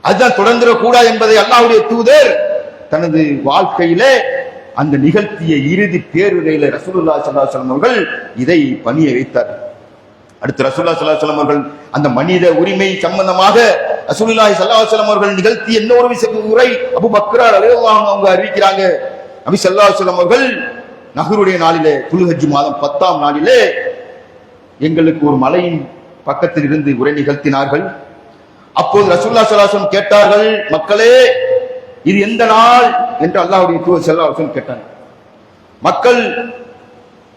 அதுதான் தொடர்ந்துடக்கூடாது என்பதை அல்லாஹ்வுடைய தூதர் தனது வாழ்க்கையிலே அந்த நிகழ்த்திய இறுதி பேருரையில ரசூலுல்லாஹி ஸல்லல்லாஹு அலைஹி வஸல்லம் அவர்கள் இதை பணிய வைத்தார். அடுத்து ரசூலுல்லாஹி ஸல்லல்லாஹு அலைஹி வஸல்லம் அவர்கள் அந்த மனித உரிமை சம்பந்தமாக ரசூலுல்லாஹி ஸல்லல்லாஹு அலைஹி வஸல்லம் அவர்கள் நிகழ்த்திய இன்னொரு உரை அபூ பக்ர் ரலியல்லாஹு அன்ஹு அவங்க அறிவிக்கிறாங்க. நபி ஸல்லல்லாஹு அலைஹி வஸல்லம் அவர்கள் நஹருடைய நாளிலே துல்ஹஜ் மாதம் 10ஆம் நாளிலே எங்களுக்கு ஒரு மலையின் பக்கத்தில் இருந்து உரை நிகழ்த்தினார்கள். அப்போது ரசூலுல்லாஹி ஸல்லல்லாஹு அலைஹி வஸல்லம் கேட்டார்கள், மக்களே இது எந்த நாள் என்று அல்லாஹ்வுடைய தூதர் ஸல்லல்லாஹு அலைஹி வஸல்லம் கேட்டாங்க. மக்கள்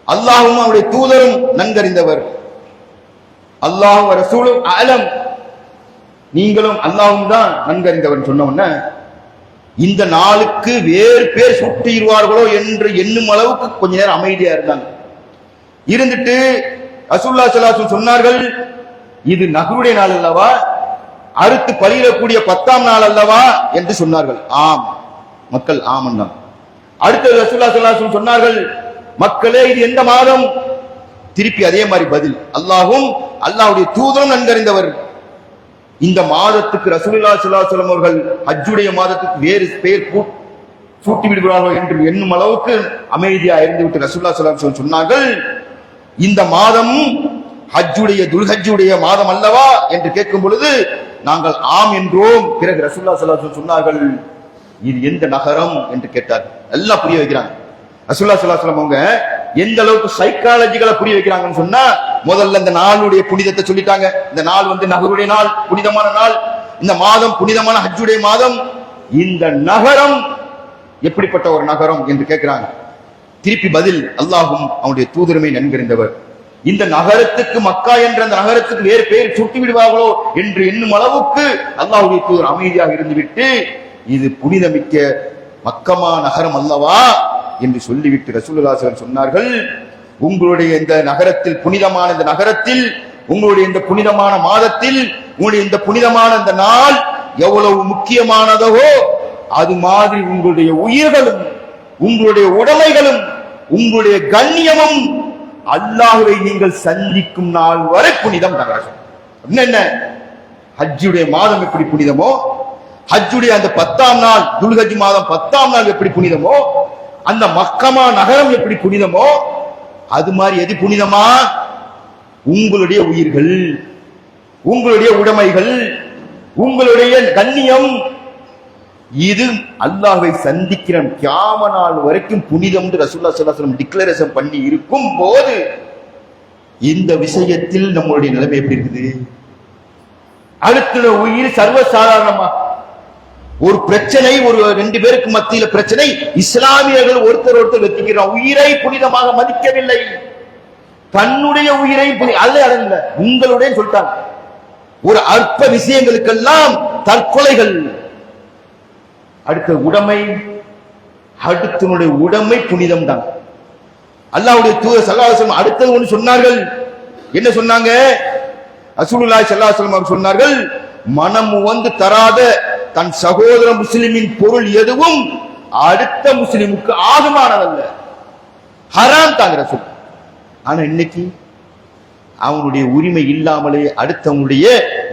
அல்லாஹ்வும் அவருடைய தூதரும் நன்கறிந்தவர், அல்லாஹ் ரசூலும் அலம், நீங்களும் அல்லாஹ்வும் தான் நன்கறிந்தவர் சொன்ன உடனே இந்த நாளுக்கு வேறு பேர் சுட்டிடுவார்களோ என்று எண்ணும் அளவுக்கு கொஞ்ச நேரம் அமைதியா இருந்தாங்க. இருந்துட்டு ரசூலுல்லாஹி ஸல்லல்லாஹு அலைஹி வஸல்லம் சொன்னார்கள், இது நஹருடைய நாள் அல்லவா, அறுத்து பலியிடக்கூடிய 10ஆம் நாள் அல்லவா என்று சொன்னார்கள். ஆம், மக்கள் ஆமன்னாங்க. அடுத்து ரசூலுல்லாஹி ஸல்லல்லாஹு அலைஹி வஸல்லம் சொன்னார்கள், மக்களே இது எந்த மாதம்? திருப்பி அதே மாதிரி பதில், அல்லாஹ்வும் அல்லாஹ்வுடைய தூதரும் நன்கறிந்தவர். இந்த மாதத்துக்கு ரசூலுல்லாஹி ஸல்லல்லாஹு அலைஹி வஸல்லம் அவர்கள் ஹஜ்ஜுடைய மாதத்துக்கு வேறு பெயர் சூட்டி விடுகிறார்கள் என்று எண்ணும் அளவுக்கு அமைதியா இருந்துவிட்டு ரசூலுல்லாஹி ஸல்லல்லாஹு அலைஹி வஸல்லம் சொன்னார்கள், இந்த மாதம் ஹஜ்ஜுடைய துல்ஹஜ்ஜுடைய மாதம் அல்லவா என்று கேட்கும் பொழுது நாங்கள் ஆம் என்றோம். பிறகு ரசூலுல்லாஹி ஸல்லல்லாஹு அலைஹி வஸல்லம் சொன்னார்கள், இது எந்த நகரம் என்று கேட்டார்கள். எல்லாம் புரிய வைக்கிறாங்க. ரசூலுல்லாஹி ஸல்லல்லாஹு அலைஹி வஸல்லம் அவங்க எந்த அளவுக்கு சைக்காலஜிக்கலா புரிய வைக்கிறாங்கன்னு சொன்னா, முதல்ல இந்த நாளுடைய புனிதத்தை சொல்லிட்டாங்க. இந்த நாள் நஹருடைய நாள், புனிதமான நாள். இந்த மாதம் புனிதமான ஹஜ்ஜுடைய மாதம். இந்த நகரம் எப்படிப்பட்ட ஒரு நகரம் என்று கேட்கிறாங்க. திருப்பி பதில், அல்லாஹ்வும் அவனுடைய தூதருமே நன்கறிந்தவர். இந்த நகரத்துக்கு மக்கா என்ற அந்த நகரத்துக்கு வேறு பெயர் சுட்டி விடுவார்களோ என்று எண்ணும் அளவுக்கு அல்லாஹ்வுடைய தூதர் அமைதியாக இருந்துவிட்டு, இது புனிதமிக்க மக்கமா நகரம் அல்லவா என்று சொல்லிவிட்டு ரசூலுல்லாஹி ஸல்லல்லாஹு அலைஹி வஸல்லம் சொன்னார்கள், உங்களுடைய இந்த நகரத்தில், புனிதமான இந்த நகரத்தில், உங்களுடைய இந்த புனிதமான மாதத்தில், உங்களுடைய இந்த புனிதமான இந்த நாள் எவ்வளவு முக்கியமானதோ அது மாதிரி உங்களுடைய உயிர்களும் உங்களுடைய உடைமைகளும் உங்களுடைய கண்ணியமும் அல்லாஹ்வை நீங்கள் சந்திக்கும் நாள் வரை புனிதம். என்ன ஹஜ்ஜுடைய மாதம் எப்படி புனிதமோ, ஹஜ்ஜுடைய அந்த 10ஆம் நாள் துல்ஹஜ் மாதம் 10ஆம் நாள் எப்படி புனிதமோ, அந்த மக்கமா நகரம் எப்படி புனிதமோ, அது மாதிரி எது புனிதமா? உங்களுடைய உயிர்கள், உங்களுடைய உடைமைகள், உங்களுடைய கண்ணியம். இது அல்லாஹ்வை சந்திக்கிற கியாம நாள் வரைக்கும் புனிதம் என்று ரசூலுல்லாஹி ஸல்லல்லாஹு அலைஹி வஸல்லம் டிக்ளரேஷன் பண்ணி இருக்கும் போது இந்த விஷயத்தில் நம்மளுடைய நிலைமை எப்படி இருக்குது? அடுத்த உயிர் சர்வசாதாரணமா ஒரு பிரச்சனை, ஒரு 2 பேருக்கு மத்தியில பிரச்சனை, இஸ்லாமியர்கள் ஒருத்தர் வெற்றிக்கிறார். உயிரை புனிதமாக மதிக்கவில்லை, தன்னுடைய உயிரை அல்ல உங்களுடைய சொல்லிட்டாங்க. ஒரு அற்ப விஷயங்களுக்கெல்லாம் தற்கொலைகள். அடுத்த உடைமை, அடுத்தனுடைய உடைமை புனிதம் தான். அல்லாஹ்வுடைய தூதர் ஸல்லல்லாஹு அலைஹி வஸல்லம் அடுத்தது ஒன்று சொன்னார்கள். என்ன சொன்னாங்க? ரசூலுல்லாஹி ஸல்லல்லாஹு அலைஹி வஸல்லம் சொன்னார்கள், மனம் தராத தன் சகோதர முஸ்லிமின் பொருள் எதுவும் அடுத்த முஸ்லிமுக்கு ஆகுமானதல்ல, ஹராம் தாங்க ரசூல். ஆனா இன்னைக்கு அவனுடைய உரிமை இல்லாமலே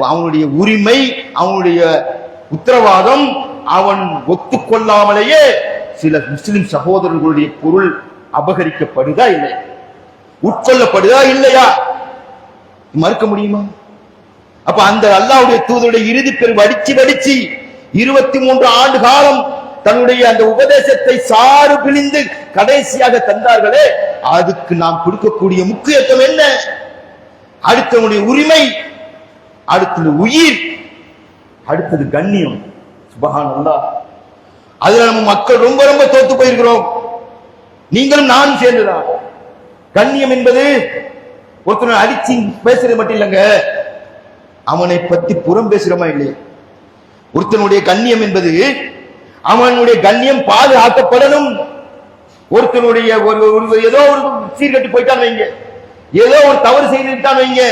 அவனுடைய உரிமை, அவனுடைய உத்தரவாதம் அவன் ஒத்துக்கொள்ளாமலேயே சில முஸ்லிம் சகோதரர்களுடைய பொருள் அபகரிக்கப்படுதா இல்லையா, உட்கொள்ளப்படுதா இல்லையா? மறுக்க முடியுமா? அப்ப அந்த அல்லாஹ்வுடைய தூதருடைய இறுதி பெரும் வடிச்சு 23 ஆண்டு காலம் தன்னுடைய அந்த உபதேசத்தை சாறு பிழிந்து கடைசியாக தந்தார்களே, அதுக்கு நாம் கொடுக்கக்கூடிய முக்கியத்துவம் என்ன? அடுத்தவனுடைய உரிமை, அடுத்தது உயிர், அடுத்தது கண்ணியம். சுப்ஹானல்லாஹ். அதுல நம்ம மக்கள் ரொம்ப ரொம்ப தோத்து போயிருக்கிறோம். நீங்களும் நானும் சேர்ந்துதான். கண்ணியம் என்பது ஒருத்தனை அடிச்சு பேசுறது மட்டும் இல்லைங்க, அவனை பத்தி புறம் பேசுறமா இல்லையா? ஒருத்தனுடைய கண்ணியம் என்பது, அவனுடைய கண்ணியம் பாதுகாக்கப்படணும். ஒருத்தனுடைய ஏதோ ஒரு சீர்கட்டு போயிட்டான் வைங்க, ஏதோ ஒரு தவறு செய்துட்டான் வைங்க,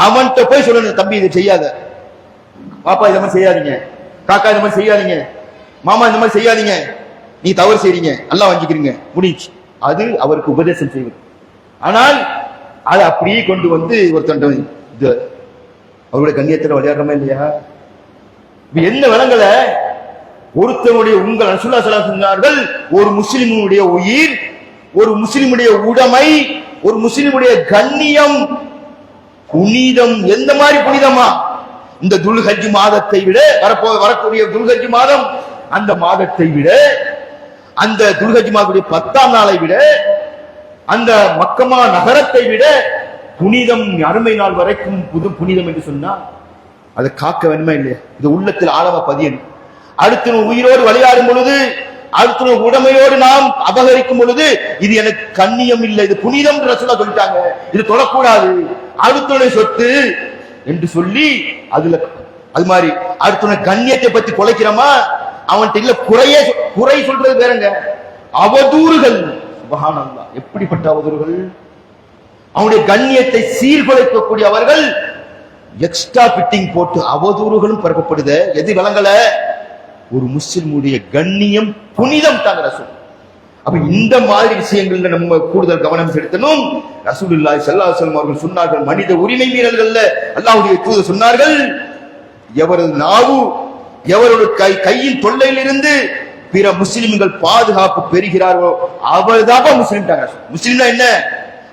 அவன்கிட்ட போய் சொல்லணும், தம்பி இதை செய்யாத, பாப்பா இந்த மாதிரி செய்யாதீங்க, காக்கா இந்த மாதிரி செய்யாதீங்க, மாமா இந்த மாதிரி செய்யாதீங்க, நீ தவறு செய்றீங்க, எல்லாம் வஞ்சிக்கிறீங்க, முடிஞ்சு. அது அவருக்கு உபதேசம் செய்வது. ஆனால் அதை அப்படியே கொண்டு வந்து ஒருத்தன் இது அவருடைய கண்ணியத்தில் விளையாடுறமா இல்லையா? என்ன விளங்கல? ஒருத்தனுடைய உங்கள் ரசூலுல்லாஹி ஸல்லல்லாஹு அலைஹி சொன்னார்கள், ஒரு முஸ்லிமுடைய உயிர், ஒரு முஸ்லிமுடைய உடைமை, ஒரு முஸ்லிமுடைய கண்ணியம், புனிதம். எந்த மாதிரி புனிதமா? இந்த துல்ஹஜ் மாதத்தை விட வரக்கூடிய துல்ஹஜ் மாதம், அந்த மாதத்தை விட, அந்த துல்ஹஜ் மாதத்துடைய 10ஆம் நாளை விட, அந்த மக்கமா நகரத்தை விட புனிதம், அருமை நாள் வரைக்கும் புது புனிதம் என்று சொன்னா அதை காக்க வேண்டுமா இல்லையா? இது உள்ளத்தில் ஆழமா பதியணும். அடுத்த உயிரோடு விளையாடும் பொழுது, அடுத்த உடமையோடு நாம் அபகரிக்கும் பொழுது, இது எனக்கு கண்ணியம் இல்லை, இது புனிதம் ரசூலுல்லாஹ் சொல்லிட்டாங்க, இது தொடக்கூடாது, அடுத்த சொத்து என்று சொல்லி அதுல அது மாதிரி அடுத்த கண்ணியத்தை பத்தி குலைக்கிறோமா? அவன்கிட்ட இல்ல குறை சொல்றது வேறங்க, அவதூறுகள். சுப்ஹானல்லாஹ், எப்படிப்பட்ட அவதூறுகள்! அவனுடைய கண்ணியத்தை சீர்குலைக்கக்கூடிய அவர்கள் எக்ஸ்ட்ரா ஃபிட்டிங் போட்டு அவதூறுகளும் பரப்பப்படுது. எது விளங்கல? ஒரு முஸ்லிமுடைய கண்ணியம், புனிதம் தாங்க ரசூல். அப்ப இந்த மாதிரி விஷயங்கள்ல நம்ம கூடுதல் கவனம் செலுத்தணும். ரசூலுல்லாஹி ஸல்லல்லாஹு அலைஹி வஸல்லம் அவர்கள் சொன்னார்கள், மனித உரிமை மீறல்கள்ல அல்லாஹ்வுடைய தூதர் சொன்னார்கள், எவரது நாவு, எவரோட கையின் தொல்லையிலிருந்து பிற முஸ்லிம்கள் பாதுகாப்பு பெறுகிறார்களோ அவர்தான் முஸ்லிம் தாங்க. முஸ்லிம்னா என்ன?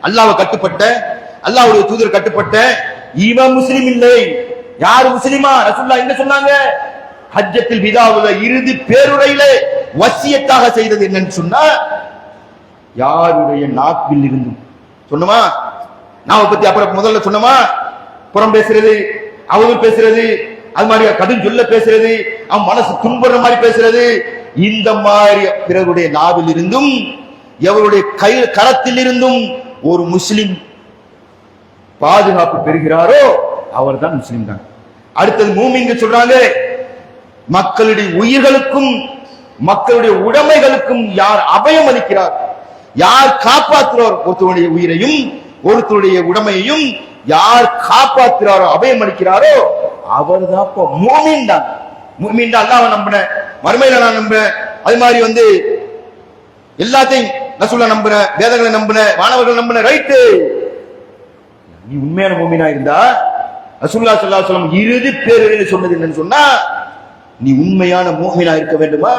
அல்லாஹ்வை கட்டுப்பட்ட, அல்லாஹ்வுடைய தூதர் கட்டுப்பட்ட இவன் முஸ்லிம் இல்லை. யார் முஸ்லிமா? ரசூலுல்லாஹ் என்ன சொன்னாங்க? ஹஜ்ஜத்துல் விதாவுல இறுதி பேருரையில வசியத்தாக செய்தது என்னன்னு சொன்னா, யாருடைய நாக்கில் இருந்தும் சொன்னமா, நாம பத்தி அப்புறம் முதல்ல சொன்னமா, புறம் பேசுறது, அவதூறு பேசுறது, அது மாதிரி கடும் சொல்ல பேசுறது, அவன் மனசு துன்புற மாதிரி பேசுறது, இந்த மாதிரி பிறருடைய நாவில் இருந்தும் எவருடைய கரத்தில் இருந்தும் ஒரு முஸ்லிம் பாதுகாப்பு பெறுகிறாரோ அவர் தான் முஸ்லிம் தான். அடுத்தது மூமின்ங்க சொல்றாங்க, மக்களுடைய உயிர்களுக்கும் மக்களுடைய உடைமைகளுக்கும் யார் அபயம் அளிக்கிறார், யார் காப்பாற்றுறார், ஒருத்தருடைய உயிரையும் ஒருத்தருடைய உடைமையையும் யார் காப்பாற்றுறாரோ, அபயம் அளிக்கிறாரோ அவர் தான் மூமின் தான். மூமின் தான் அல்லாஹ்வை நம்பின, மறுமையில நான் நம்புறேன், அது மாதிரி எல்லாத்தையும் ரசூலுல்லாஹ் நம்புறேன், வேதங்களை நம்பின, மாணவர்கள் நம்பின, ரைட்டு. நீ உண்மையான மூமினா இருந்தா ரசூலுல்லாஹி ஸல்லல்லாஹு அலைஹி வஸல்லம் இறுதி பேருரையில் சொன்னது என்னன்னு சொன்னா, நீ உண்மையான மூமினா இருக்க வேண்டுமா,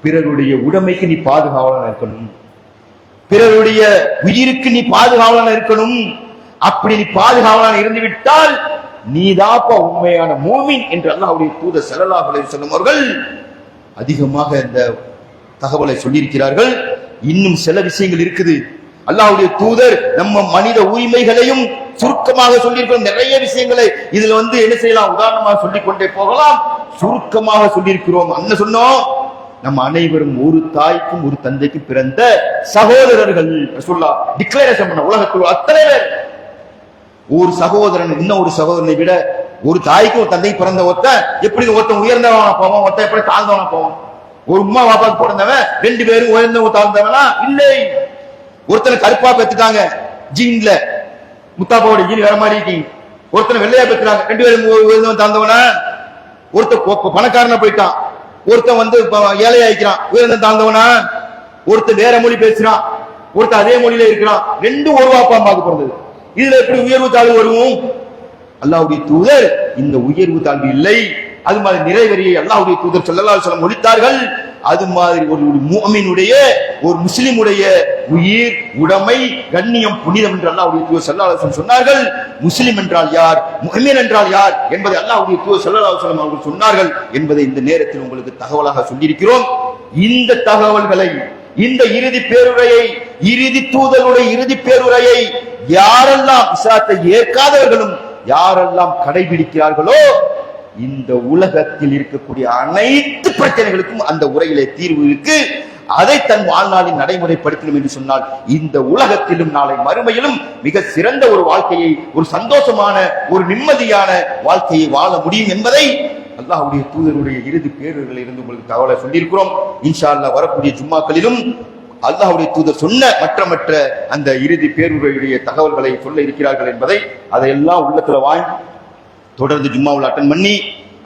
பிறருடைய உடைமைக்கு நீ பாதுகாவலனா இருக்கணும், பிறருடைய உயிருக்கு நீ பாதுகாவலனா இருக்கணும். அப்படி நீ பாதுகாவலனா இருந்து விட்டால் நீதாப்பா உண்மையான மூமின் என்று அல்லாஹ்வுடைய தூதர் ஸல்லல்லாஹு அலைஹி வஸல்லம் அவர்கள் அதிகமாக இந்த தகவலை சொல்லியிருக்கிறார்கள். இன்னும் சில விஷயங்கள் இருக்குது. அல்லாஹ்வுடைய தூதர் நம்ம மனித உரிமைகளையும் சுருக்கமாக சொல்லியிருக்கிறோம். நிறைய விஷயங்களை இதுல என்ன செய்யலாம், உதாரணமாக சொல்லிக் கொண்டே போகலாம். சுருக்கமாக சொல்லியிருக்கிறோம். என்ன சொன்னோம்? நம்ம அனைவரும் ஒரு தாய்க்கும் ஒரு தந்தைக்கும் பிறந்த சகோதரர்கள். ரசூலுல்லாஹ் டிக்ளரேஷன் பண்ண உலகத்தில் அத்தனை பேர் ஒரு சகோதரன் இன்னொரு சகோதரனை விட, ஒரு தாய்க்கு ஒரு தந்தை பிறந்த ஒருத்தன் எப்படி ஒருத்தன் உயர்ந்தவனா போவான், ஒருத்தன் எப்படி தாழ்ந்தவனா போவான்? ஒரு உம்மா பாப்பாக்கு பிறந்தவன் 2 பேரும் உயர்ந்தவன் தாழ்ந்தவனா இல்லை. ஒருத்தனை கருப்பா பெற்றுட்டாங்க, ஜீன்ல முத்தாப்பாவோட ஜீன் வேற மாதிரி இருக்கீங்க. ஒருத்தனை வெள்ளையா பெற்றுறாங்க, 2 பேரும் உயர்ந்தவன் தாழ்ந்தவனா? ஒருத்தன் பணக்காரனா போயிட்டான், ஒருத்தன் ஏழை ஆயிக்கிறான், உயர்ந்தவன் தாழ்ந்தவனா? ஒருத்தன் வேற மொழி பேசுறான், ஒருத்தன் அதே மொழியில இருக்கிறான், 2 ஒரு வாப்பா அம்மாவுக்கு பிறந்தது. இதுல எப்படி உயர்வு தாழ்வு வரும்? அல்லாஹ்வுடைய தூதர் இந்த உயர்வு தாழ்வு இல்லை. அது மாதிரி நிறைவேறியை அல்லாஹ்வுடைய தூதர் ஸல்லல்லாஹு அலைஹி வஸல்லம் ஒழித்தார்கள். அது மாதிரி ஒரு முஃமினுடைய, ஒரு முஸ்லிமுடைய உயிர், உடைமை, கண்ணியம், புனிதம் என்று அல்லாஹ்வுடைய தூதர் ஸல்லல்லாஹு அலைஹி வஸல்லம் சொன்னார்கள். முஸ்லிம் என்றால் யார், முஃமின் என்றால் யார் என்பதை அல்லாஹ்வுடைய தூதர் ஸல்லல்லாஹு அலைஹி வஸல்லம் அவர்கள் சொன்னார்கள் என்பதை இந்த நேரத்தில் உங்களுக்கு தகவலாக சொல்லியிருக்கிறோம். இந்த தகவல்களை, இந்த இறுதி பேருரையை, இறுதி தூதருடைய இறுதி பேருரையை யாரெல்லாம் இஸ்லாத்தை ஏற்காதவர்களும் யாரெல்லாம் கடைபிடிக்கிறார்களோ இந்த உலகத்தில் இருக்கக்கூடிய அனைத்து பிரச்சனைகளுக்கும் அந்த உரையிலே தீர்வு இருக்கு. அதை தன் வாழ்நாளில் நடைமுறைப்படுத்தணும் என்று சொன்னால் இந்த உலகத்திலும் நாளை மறுமையிலும் மிக சிறந்த ஒரு வாழ்க்கையை, ஒரு சந்தோஷமான, ஒரு நிம்மதியான வாழ்க்கையை வாழ முடியும் என்பதை அல்லாஹ்வுடைய தூதருடைய இறுதி பேருரையில் இருந்து உங்களுக்கு தகவலை சொல்லியிருக்கிறோம். இன்ஷா அல்லாஹ் வரக்கூடிய ஜும்மாக்களிலும் அல்லாஹ்வுடைய தூதர் சொன்ன மற்ற அந்த இறுதி பேருரையுடைய தகவல்களை சொல்ல இருக்கிறார்கள் என்பதை அதையெல்லாம் உள்ளத்துல வாங்கி தொடர்ந்து ஜும்மாவில் அட்டன் பண்ணி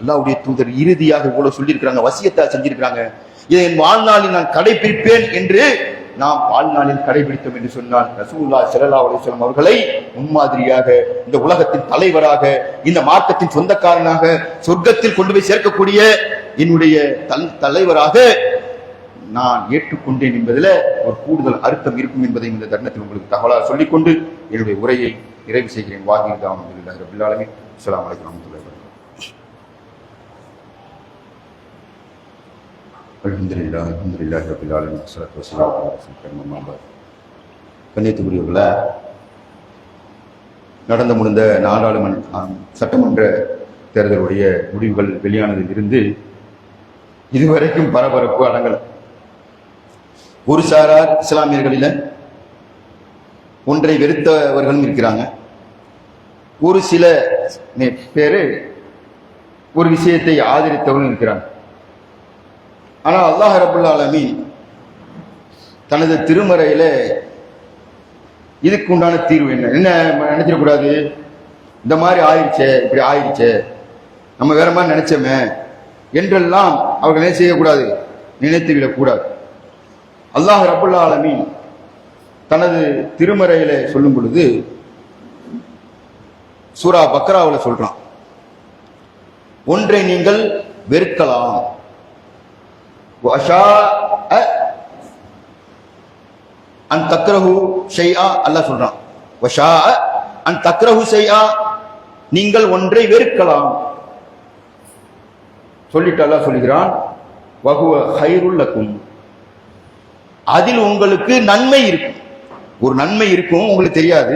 அல்லாஹ்வுடைய தூதர் இறுதியாக இவ்வளவு சொல்லியிருக்கிறாங்க, வசியத்தா செஞ்சிருக்கிறாங்க. இதை என் வாழ்நாளில் நான் கடைபிடிப்பேன் என்று நாம் வாழ்நாளில் கடைபிடித்தோம் என்று சொன்னால் ரசூலுல்லாஹி ஸல்லல்லாஹு அலைஹி வஸல்லம் அவர்களை முன்மாதிரியாக, இந்த உலகத்தின் தலைவராக, இந்த மார்க்கத்தின் சொந்தக்காரனாக, சொர்க்கத்தில் கொண்டு போய் சேர்க்கக்கூடிய என்னுடைய தலைவராக நான் ஏற்றுக்கொண்டேன் என்பதில் ஒரு கூடுதல் அர்த்தம் இருக்கும் என்பதை இந்த தருணத்தில் உங்களுக்கு தகவலாக சொல்லிக்கொண்டு என்னுடைய உரையை நிறைவு செய்கிறேன். வாஹிர் தாவத்துல்லாஹி ரப்பில் ஆலமீன். அஸ்ஸலாமு அலைக்கும் வரஹ்மத்துல்லாஹி வபரகாத்துஹு. அல்ஹம்துலில்லாஹி ரப்பில் ஆலமீன். வஸ்ஸலாத்து வஸ்ஸலாமு அலா ரசூலில்லாஹி அம்மா பஅத். கண்ணியத்துக்குரியவர்களே, நடந்து முடிந்த நாடாளுமன்ற சட்டமன்ற தேர்தலுடைய முடிவுகள் வெளியானதில் இருந்து இதுவரைக்கும் பரபரப்பு அடங்கல. ஒரு சாரார் இஸ்லாமியர்களில் ஒன்றை வெறுத்தவர்களும் இருக்கிறாங்க. ஒரு சில பேரு ஒரு விஷயத்தை ஆதரித்தவர்களும் இருக்கிறாங்க. ஆனால் அல்லாஹ் ரப்பல் ஆலமீன் தனது திருமறையில இதுக்கு உண்டான தீர்வு என்ன நினைச்சிடக்கூடாது. இந்த மாதிரி ஆயிடுச்சே, இப்படி ஆயிடுச்சே, நம்ம வேற மாதிரி நினைச்சோமே என்றெல்லாம் அவர்கள் என்ன செய்யக்கூடாது, நினைத்து விடக்கூடாது. அல்லாஹ் ரப்பல் ஆலமீன் தனது திருமறையில சொல்லும் பொழுது சூரா பக்ராவில் சொல்றான், ஒன்றை நீங்கள் வெறுக்கலாம், அன் தக்ரஹு ஷைஆ, அல்லாஹ் சொல்றான், வஷா அன் தக்ரஹு ஷைஆ, நீங்கள் ஒன்றை வெறுக்கலாம் சொல்லிட்டு அல்லாஹ் சொல்கிறான், வஹுவ கைருல் லக்கும், அதில் உங்களுக்கு நன்மை இருக்கும். ஒரு நன்மை இருக்கும், உங்களுக்கு தெரியாது,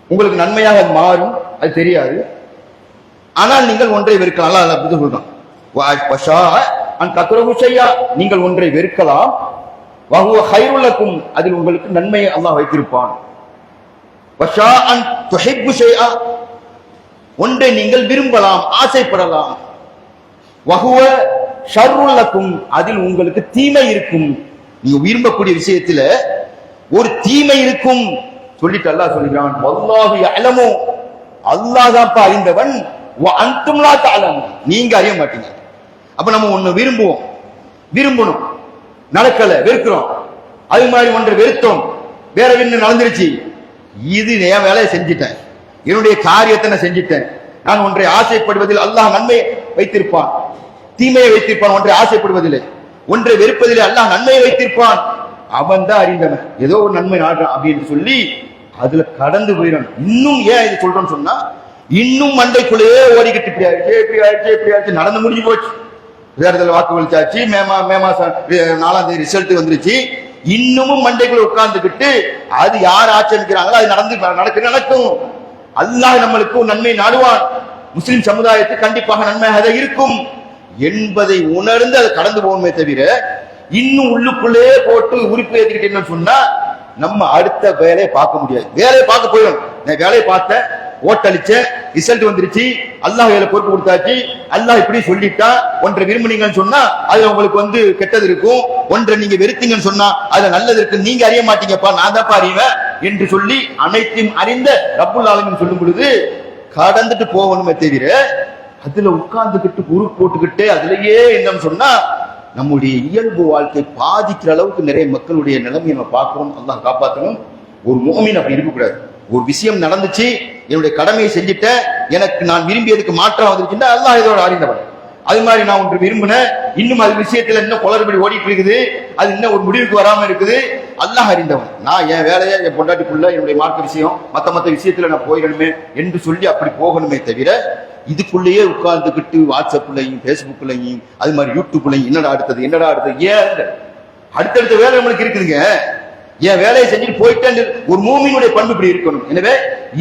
உங்களுக்கு நன்மையாக அது மாறும், அது தெரியாது. ஆனால் நீங்கள் ஒன்றை வெறுக்கலாம். அல்லாஹ் அப்படி சொல்றான், வஷா அன் தக்ரஹு ஷைஆ, நீங்கள் ஒன்றை வெறுக்கலாம், வஹுவ கைருல் லக்கும், அதில் உங்களுக்கு நன்மையை அல்லாஹ் வைத்திருப்பான். வஷா அன் துஹிப்பு ஷைஆ, ஒன்றை நீங்கள் விரும்பலாம், ஆசைப்படலாம். வஹுவ ஷர்ருல் லக்கும், அதில் உங்களுக்கு தீமை இருக்கும். நீங்க விரும்பக்கூடிய விஷயத்துல ஒரு தீமை இருக்கும் சொல்லிட்டு அல்லாஹ் சொல்கிறான், வல்லாஹு யஅலமு, அல்லாஹ் தான் அறிந்தவன், வ அன்தும் லா தஅலமு, நீங்க அறிய மாட்டீங்க. அப்ப நம்ம ஒண்ணு விரும்பணும், நடக்கல, வெறுக்கிறோம். அது மாதிரி ஒன்றை வெறுத்தோம், வேற என்ன நடந்துருச்சு, இது என் வேலையை செஞ்சிட்டேன், என்னுடைய காரியத்தை நான் செஞ்சிட்டேன். நான் ஒன்றை ஆசைப்படுவதில் அல்லாஹ் நன்மை வைத்திருப்பான், தீமையை வைத்திருப்பான். ஒன்றை ஆசைப்படுவதில்லை, ஒன்றை வெறுப்பதிலே அல்லாஹ் நன்மையை வைத்திருப்பான். அவன் தான் அறிந்தவன், ஏதோ ஒரு நன்மை நாடுறான் அப்படின்னு சொல்லி அதுல கடந்து போயிடும். இன்னும் ஏன் இது சொல்றோம்னு சொன்னா, இன்னும் மண்டைக்குள்ளேயே ஓடிக்கிட்டு இப்படி ஆயிடுச்சு நடந்து முடிஞ்சு போச்சு. தேர்தல் வாக்கு வலிச்சாச்சு, மே மாசம் 4ஆம் தேதி ரிசல்ட் வந்துருச்சு. இன்னமும் மண்டைக்குள்ள உட்கார்ந்துக்கிட்டு அது யார் ஆட்சிக்கிறாங்களோ அது நடக்கும். அல்லாஹ் நம்மளுக்கு நன்மை நாடுவான், முஸ்லிம் சமுதாயத்துக்கு கண்டிப்பாக நன்மையாக இருக்கும் என்பதை உணர்ந்து அதை கடந்து போகணுமே தவிர இன்னும் உள்ளுக்குள்ளே போட்டு உறுப்பு ஏற்றிக்கிட்டேன்னு சொன்னா நம்ம அடுத்த வேலையை பார்க்க முடியாது. வேலையை பார்க்க போயிடும். நான் வேலையை பார்த்தேன், ஓட்டளிச்சேன், ரிசல்ட் வந்துருச்சு, அல்லாஹ் வேலை பொறுப்பு கொடுத்தாச்சு, அல்லாஹ் இப்படி சொல்லிட்டா, ஒன்றை விரும்புனீங்கன்னு சொன்னா அதுல உங்களுக்கு கெட்டது இருக்கும், ஒன்றை நீங்க வெறுத்தீங்கன்னு சொன்னா அதுல நல்லது இருக்கு, நீங்க அறிய மாட்டீங்கப்பா, நான் தான் அறிவேன் என்று சொல்லி அனைத்தையும் அறிந்த ரப்புல் ஆலமீன் சொல்லும் பொழுது கடந்துட்டு போகணுமே தவிர அதுல உட்கார்ந்துகிட்டு குரு போட்டுக்கிட்டே அதுலயே என்னன்னு சொன்னா நம்முடைய இயல்பு வாழ்க்கை பாதிக்கிற அளவுக்கு நிறைய மக்களுடைய நிலைமையை நம்ம பார்க்கிறோம். அல்லாஹ் காப்பாற்றணும். ஒரு முஃமின் அப்படி இருக்கக்கூடாது. ஒரு விஷயம் நடந்துச்சு, என்னுடைய கடமையை செஞ்சுட்டேன், எனக்கு நான் விரும்பியதுக்கு மாற்றம் வந்துருச்சுன்னா அல்லாஹ் இதோட அறிந்தவன். அது மாதிரி நான் ஒன்று விரும்பினேன், இன்னும் அது விஷயத்துல இன்னும் குளறுபடி ஓடிட்டு இருக்குது, அது இன்னும் ஒரு முடிவுக்கு வராம இருக்குது, அல்லாஹ் அறிந்தவன். நான் என் வேலையை, என் பொண்டாட்டிக்குள்ள என்னுடைய மார்க்க விஷயம், மத்த விஷயத்துல நான் போயிடணுமே என்று சொல்லி அப்படி போகணுமே தவிர இதுக்குள்ளேயே உட்கார்ந்துக்கிட்டு வாட்ஸ்அப்லையும் பேஸ்புக்லையும் அது மாதிரி யூடியூப்லையும் என்னடா அடுத்தது ஏன் அடுத்தடுத்த வேலை நம்மளுக்கு இருக்குதுங்க. என் வேலையை செஞ்சுட்டு போயிட்டேன். ஒரு மூமினுடைய பண்பு இப்படி இருக்கணும். எனவே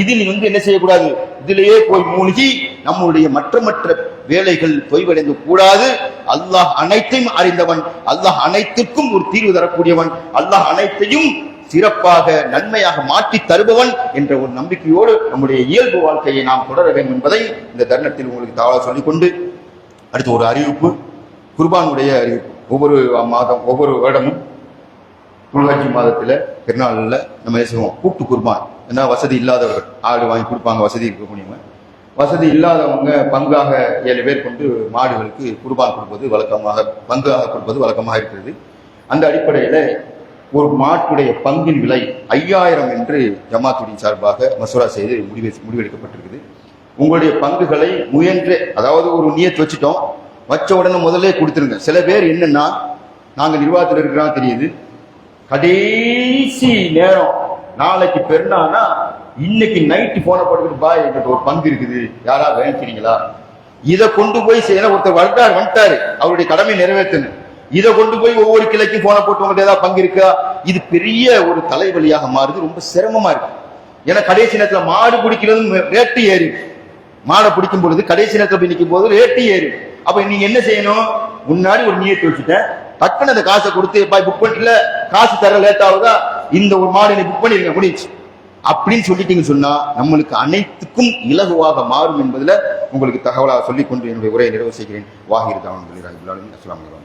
இது நீ என்ன செய்யக்கூடாது, இதுலயே போய் மூழ்கி நம்முடைய மற்ற வேலைகள் தொய்வடைந்து கூடாது. அல்லாஹ் அனைத்தையும் அறிந்தவன், அல்லாஹ் அனைத்திற்கும் ஒரு தீர்வு தரக்கூடியவன், அல்லாஹ் அனைத்தையும் சிறப்பாக நன்மையாக மாற்றி தருபவன் என்ற ஒரு நம்பிக்கையோடு நம்முடைய இயல்பு வாழ்க்கையை நாம் தொடர வேண்டும் என்பதை இந்த தருணத்தில் உங்களுக்கு தகவலாக சொல்லிக்கொண்டு, அடுத்து ஒரு அறிவிப்பு, குர்பானுடைய அறிவிப்பு. ஒவ்வொரு வருடமும் துல்ஹஜ் மாதத்தில் பெருநாளில் நம்ம என்ன செய்வோம், கூட்டு குர்பான். ஏன்னா வசதி இல்லாதவர்கள் ஆடு வாங்கி கொடுப்பாங்க, வசதி இருக்கக்கூடியவங்க. வசதி இல்லாதவங்க பங்காக 7 பேர் கொண்டு மாடுகளுக்கு குர்பான் கொடுப்பது வழக்கமாக, பங்காக கொடுப்பது வழக்கமாக இருக்கிறது. அந்த அடிப்படையில் ஒரு மாட்டுடைய பங்கின் விலை 5000 என்று ஜமாத்துடைய சார்பாக மசோரா செய்து முடிவெடுக்கப்பட்டிருக்குது. உங்களுடைய பங்குகளை முயன்று, அதாவது ஒரு நியத் வச்சுட்டோம், வச்ச உடனே முதல்ல கொடுத்துருங்க. சில பேர் என்னன்னா, நாங்க நிர்வாகத்தில் இருக்கிறோம் தெரியுது, கடைசி நேரம் நாளைக்கு பெருனானா இன்னைக்கு நைட்டு போன போட்டுக்கிட்டு பாய் எங்கிட்ட ஒரு பங்கு இருக்குது, யாரா வேணுக்கிறீங்களா, இதை கொண்டு போய் செய்ய ஒருத்தர் வந்துட்டாரு, அவருடைய கடமை நிறைவேற்றணும், இதை கொண்டு போய் ஒவ்வொரு கிளைக்கும் போன போட்டு உங்கள்ட்ட ஏதாவது பங்கு இருக்கா, இது பெரிய ஒரு தலைவலியாக மாறுது, ரொம்ப சிரமமா இருக்கு. ஏன்னா கடைசி நேரத்துல மாடு பிடிக்கிறது ரேட்டு ஏறி, மாடை பிடிக்கும் பொழுது கடைசி நேரத்தில் போய் நிற்கும் போது ரேட்டு ஏறி. அப்ப நீங்க என்ன செய்யணும், முன்னாடி ஒரு நியத்து வச்சுட்டேன், டக்குன்னு அந்த காசை கொடுத்து புக் பண்ணல, காசு தர லேட் ஆகுதா, இந்த ஒரு மாடு புக் பண்ணிருங்க முடிச்சு அப்படின்னு சொல்லிட்டீங்கன்னு சொன்னா நம்மளுக்கு அனைத்துக்கும் இலகுவாக மாறும் என்பதுல உங்களுக்கு தகவலாக சொல்லிக்கொண்டு என்னுடைய உரையை நிறைவு செய்கிறேன். வாஹிர் தாவன் அஸ்ஸலாமு அலைக்கும்.